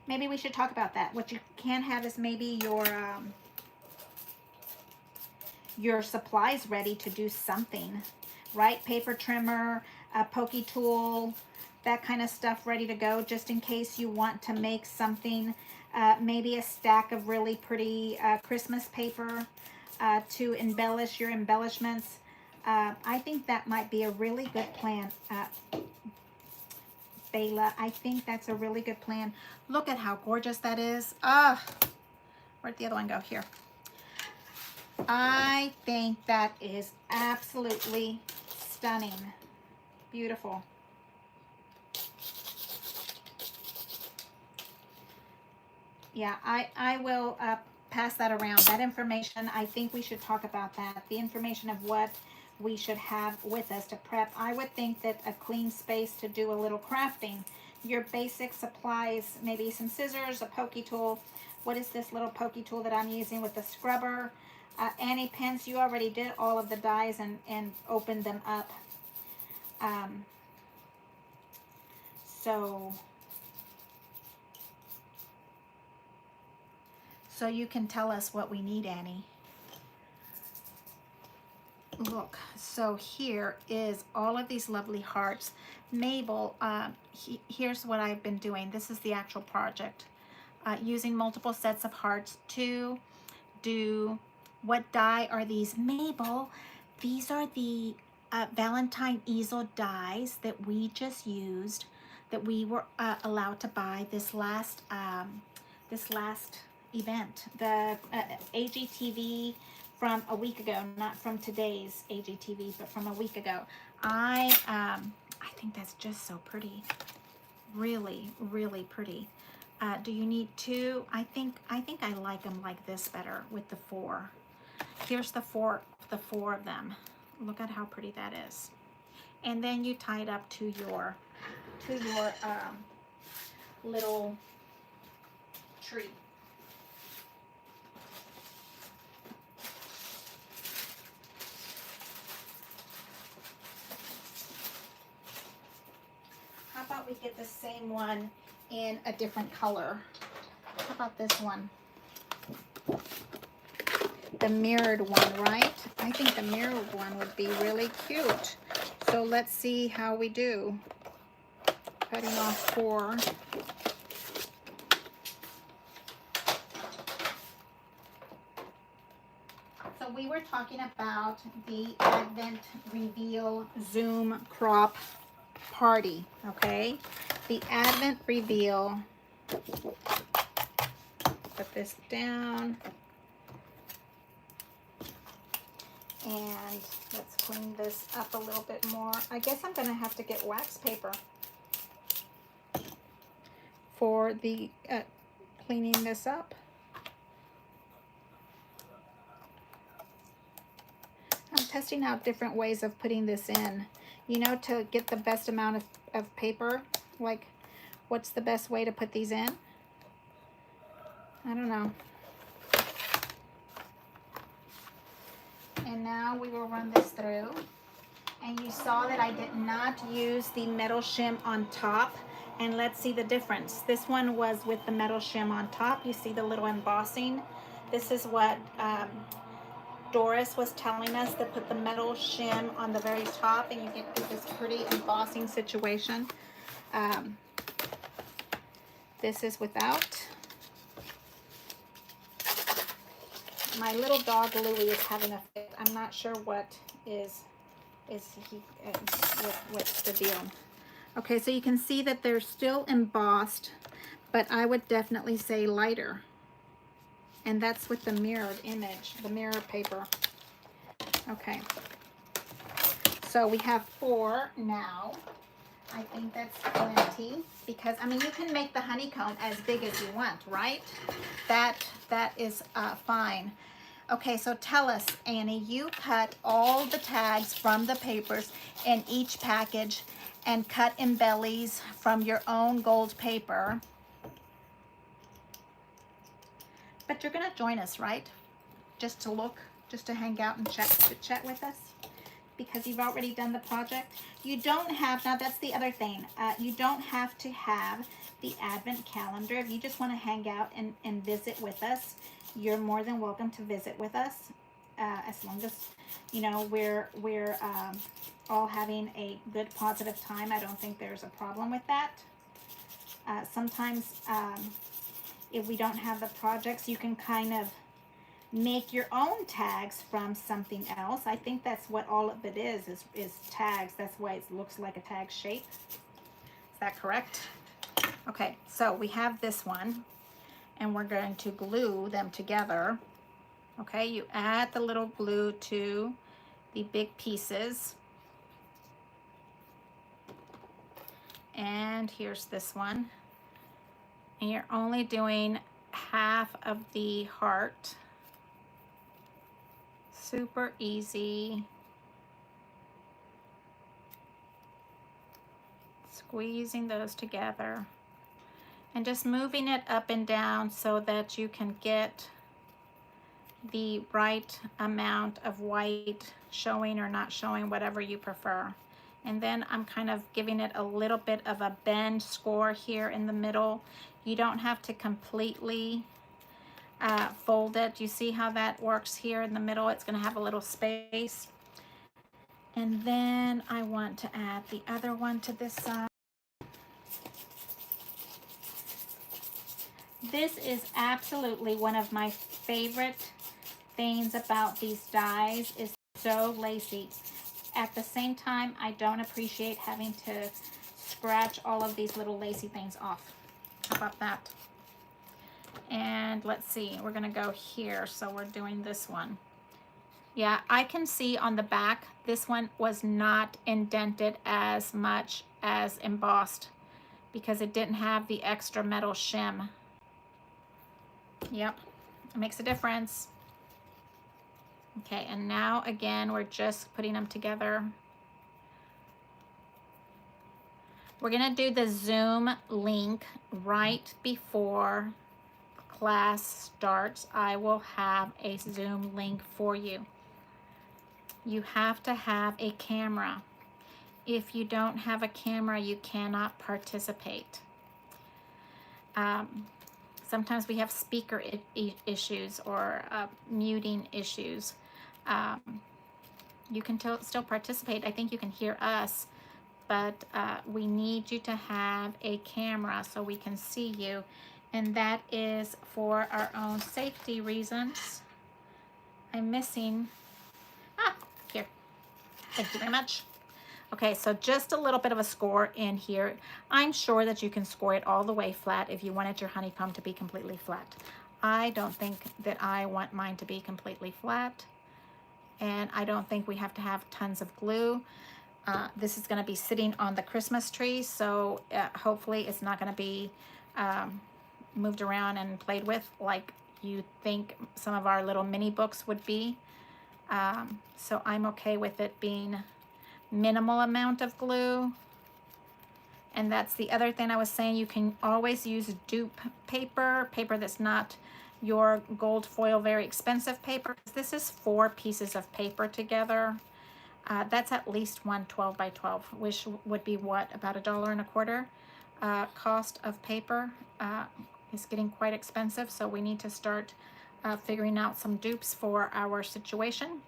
maybe we should talk about that. What you can have is maybe your supplies ready to do something, right? Paper trimmer, a pokey tool, that kind of stuff ready to go, just in case you want to make something. Maybe a stack of really pretty Christmas paper to embellish your embellishments. I think that might be a really good plan, Bayla. I think that's a really good plan. Look at how gorgeous that is. Where'd the other one go? Here. I think that is absolutely stunning. Beautiful. Yeah, I will pass that around. That information, I think we should talk about that. The information of what we should have with us to prep. I would think that a clean space to do a little crafting. Your basic supplies, maybe some scissors, a pokey tool. What is this little pokey tool that I'm using with the scrubber? Annie Pence, you already did all of the dies and opened them up. So you can tell us what we need, Annie. Look, so here is all of these lovely hearts. Mabel, here's what I've been doing. This is the actual project. Using multiple sets of hearts to do, what die are these? Mabel, these are the Valentine easel dies that we just used, that we were allowed to buy this last event. The AGTV from a week ago, not from today's AGTV, but from a week ago. I think that's just so pretty. Really, really pretty. Do you need two? I think I like them like this better with the 4. Here's the four of them. Look at how pretty that is. And then you tie it up to your little tree. How about we get the same one in a different color? How about this one? The mirrored one, right? I think the mirrored one would be really cute. So let's see how we do. Cutting off 4. So we were talking about the Advent Reveal Zoom Crop Party, okay? The Advent Reveal. Put this down. And let's clean this up a little bit more. I guess I'm going to have to get wax paper for the cleaning this up. I'm testing out different ways of putting this in, you know, to get the best amount of paper. Like, what's the best way to put these in? I don't know. And now we will run this through. And you saw that I did not use the metal shim on top. And let's see the difference. This one was with the metal shim on top. You see the little embossing. This is what Doris was telling us, to put the metal shim on the very top and you get this pretty embossing situation. This is without. My little dog Louie is having a fit. I'm not sure what is what's the deal. Okay, so you can see that they're still embossed, but I would definitely say lighter. And that's with the mirrored image, the mirror paper. Okay, so we have 4 now. I think that's plenty because, I mean, you can make the honeycomb as big as you want, right? That is fine. Okay, so tell us, Annie, you cut all the tags from the papers in each package and cut embellies from your own gold paper. But you're gonna join us, right? Just to look, just to hang out and chat with us, because you've already done the project. You don't have, now that's the other thing, you don't have to have the advent calendar. If you just want to hang out and visit with us, you're more than welcome to visit with us, as long as, you know, we're all having a good positive time. I don't think there's a problem with that. Sometimes if we don't have the projects, you can kind of make your own tags from something else. I think that's what all of it is tags. That's why it looks like a tag shape. Is that correct? Okay, so we have this one, and we're going to glue them together. Okay, you add the little glue to the big pieces. And here's this one. And you're only doing half of the heart. Super easy. Squeezing those together and just moving it up and down so that you can get the right amount of white showing or not showing, whatever you prefer. And then I'm kind of giving it a little bit of a bend score here in the middle. You don't have to completely fold it. You see how that works here in the middle? It's going to have a little space. And then I want to add the other one to this side. This is absolutely one of my favorite things about these dies. Is so lacy. At the same time, I don't appreciate having to scratch all of these little lacy things off. How about that? And let's see, we're gonna go here. So we're doing this one. Yeah, I can see on the back, this one was not indented as much as embossed because it didn't have the extra metal shim. Yep, it makes a difference. Okay, and now again, we're just putting them together. We're gonna do the Zoom link right before class starts. I will have a Zoom link for you. You have to have a camera. If you don't have a camera, you cannot participate. Sometimes we have speaker issues or muting issues. You can still participate. I think you can hear us, but we need you to have a camera so we can see you. And that is for our own safety reasons. I'm missing, here. Thank you very much. Okay, so just a little bit of a score in here. I'm sure that you can score it all the way flat if you wanted your honeycomb to be completely flat. I don't think that I want mine to be completely flat. And I don't think we have to have tons of glue. This is gonna be sitting on the Christmas tree, so hopefully it's not gonna be moved around and played with like you think some of our little mini books would be. So I'm okay with it being minimal amount of glue. And that's the other thing I was saying, you can always use dupe paper that's not your gold foil, very expensive paper. This is 4 pieces of paper together. That's at least one 12 by 12, which would be what, about $1.25 cost of paper. Is getting quite expensive, so we need to start figuring out some dupes for our situation.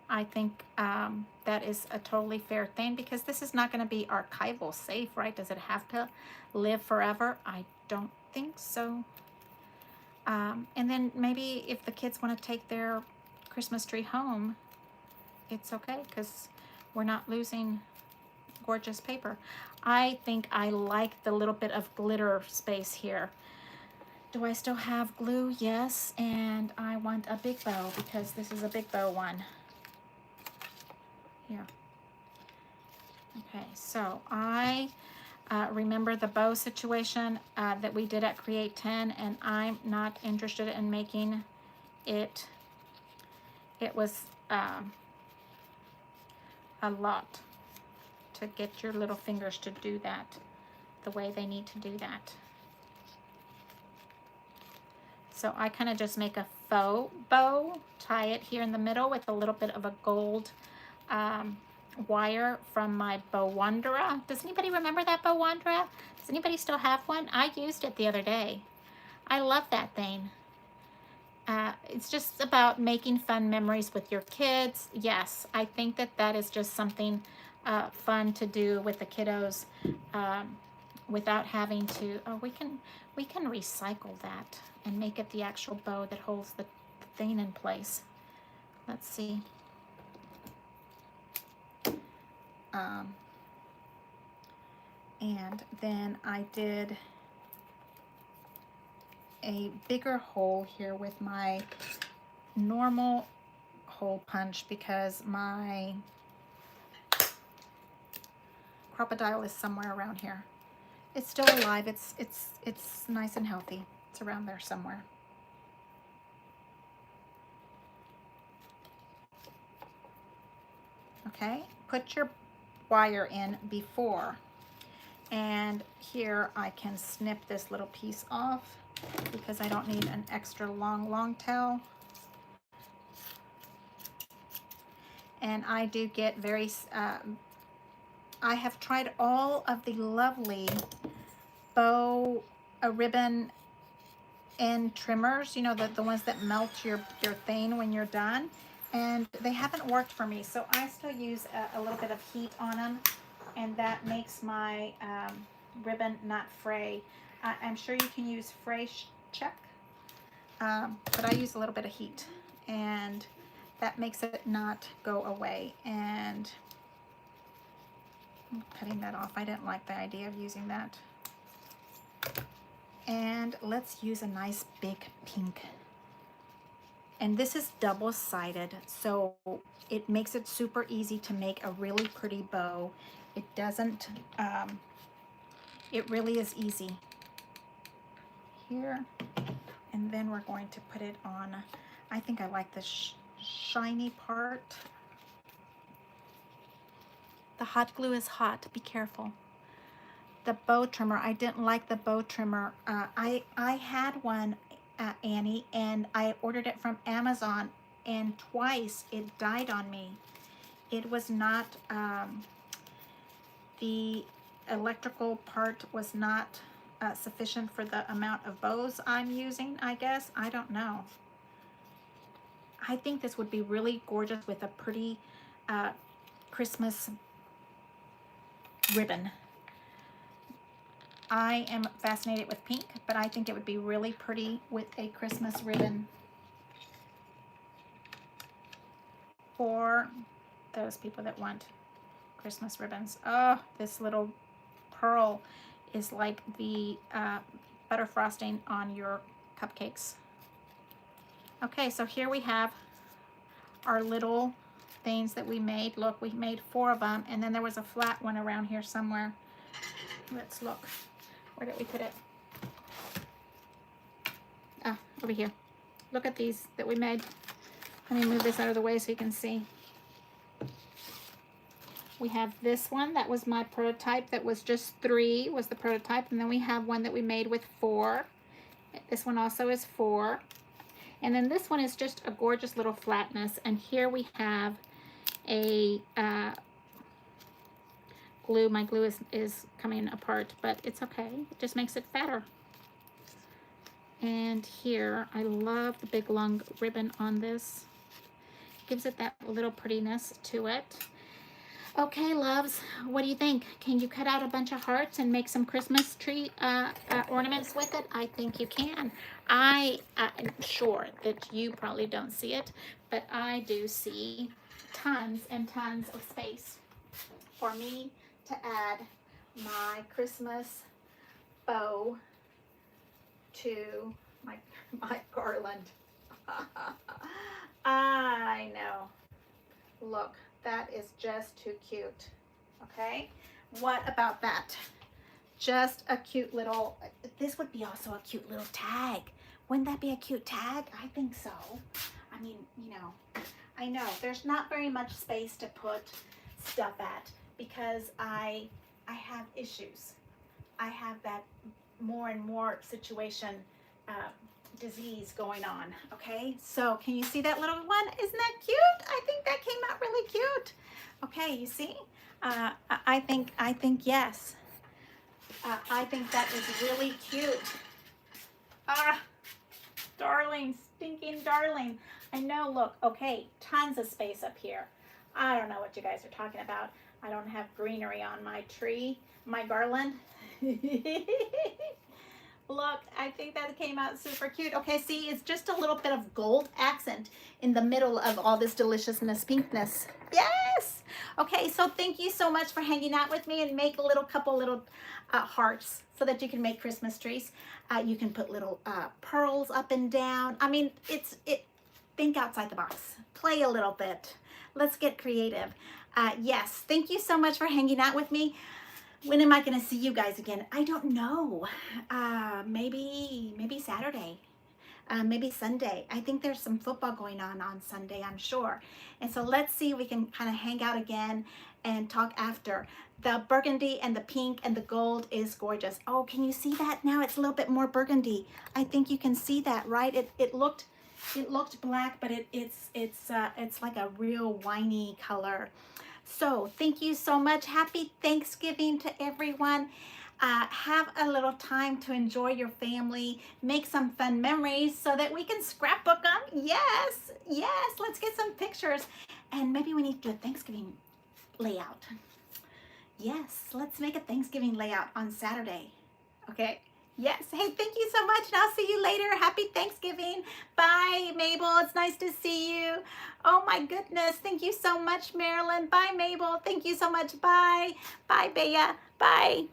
I think that is a totally fair thing because this is not going to be archival safe, right? Does it have to live forever? I don't think so. And then maybe if the kids want to take their Christmas tree home, it's okay because We're not losing gorgeous paper. I think I like the little bit of glitter space here. Do I still have glue? Yes, and I want a big bow because this is a big bow one. Here. Okay, so I remember the bow situation that we did at Create 10, and I'm not interested in making it. It was a lot to get your little fingers to do that the way they need to do that. So I kind of just make a faux bow, tie it here in the middle with a little bit of a gold wire from my bow wanderer. Does anybody remember that bow wanderer? Does anybody still have one? I used it the other day. I love that thing. It's just about making fun memories with your kids. Yes, I think that that is just something fun to do with the kiddos without having to, oh, we can recycle that and make it the actual bow that holds the thing in place. Let's see. And then I did a bigger hole here with my normal hole punch because my crocodile is somewhere around here. It's still alive. It's nice and healthy. It's around there somewhere. Okay, put your wire in before. And here I can snip this little piece off because I don't need an extra long tail. And I do get very, I have tried all of the lovely bow ribbon end trimmers, you know, the ones that melt your thing when you're done, and they haven't worked for me. So I still use a little bit of heat on them, and that makes my ribbon not fray. I'm sure you can use fray check, but I use a little bit of heat, and that makes it not go away. And I'm cutting that off. I didn't like the idea of using that. And let's use a nice big pink. And this is double-sided, so it makes it super easy to make a really pretty bow. It doesn't, it really is easy. Here, and then we're going to put it on, I think I like the shiny part. The hot glue is hot, be careful. The bow trimmer, I didn't like the bow trimmer. I had one, Annie, and I ordered it from Amazon, and twice it died on me. It was not, the electrical part was not sufficient for the amount of bows I'm using, I guess. I don't know. I think this would be really gorgeous with a pretty Christmas ribbon. I am fascinated with pink, but I think it would be really pretty with a Christmas ribbon for those people that want Christmas ribbons. Oh, this little pearl is like the butter frosting on your cupcakes. Okay, so here we have our little things that we made. Look, we made 4 of them, and then there was a flat one around here somewhere. Let's look. Where did we put it? Ah, over here. Look at these that we made. Let me move this out of the way so you can see. We have this one that was my prototype, that was just 3 was the prototype, and then we have one that we made with 4. This one also is 4. And then this one is just a gorgeous little flatness, and here we have a glue. My glue is coming apart, but it's okay. It just makes it fatter. And here, I love the big long ribbon on this. It gives it that little prettiness to it. Okay, loves, what do you think? Can you cut out a bunch of hearts and make some Christmas tree ornaments with it? I think you can. I'm sure that you probably don't see it, but I do see tons and tons of space. for me to add my Christmas bow to my garland. I know. Look, that is just too cute. Okay, what about that? Just a cute little, this would be also a cute little tag. Wouldn't that be a cute tag? I think so. I mean, you know, I know there's not very much space to put stuff at because I have issues. I have that more and more situation, disease going on. Okay, so can you see that little one? Isn't that cute? I think that came out really cute. Okay, you see, I think yes. I think that is really cute. Ah, darling, stinking darling. I know, look, okay, tons of space up here. I don't know what you guys are talking about. I don't have greenery on my tree, my garland. Look, I think that came out super cute. Okay, see, it's just a little bit of gold accent in the middle of all this deliciousness, pinkness. Yes! Okay, so thank you so much for hanging out with me and make a couple little hearts so that you can make Christmas trees. You can put little pearls up and down. I mean, think outside the box. Play a little bit. Let's get creative. Yes, thank you so much for hanging out with me. When am I going to see you guys again? I don't know. Maybe Saturday. Maybe Sunday. I think there's some football going on Sunday, I'm sure. And so let's see if we can kind of hang out again and talk after. The burgundy and the pink and the gold is gorgeous. Oh, can you see that now? It's a little bit more burgundy. I think you can see that, right? It looked black, but it's like a real winey color. So thank you so much. Happy Thanksgiving to everyone. Have a little time to enjoy your family, make some fun memories so that we can scrapbook them. Yes, yes, let's get some pictures. And maybe we need to do a Thanksgiving layout. Yes, let's make a Thanksgiving layout on Saturday. Okay. Yes. Hey, thank you so much. And I'll see you later. Happy Thanksgiving. Bye, Mabel. It's nice to see you. Oh, my goodness. Thank you so much, Marilyn. Bye, Mabel. Thank you so much. Bye. Bye, Bea. Bye.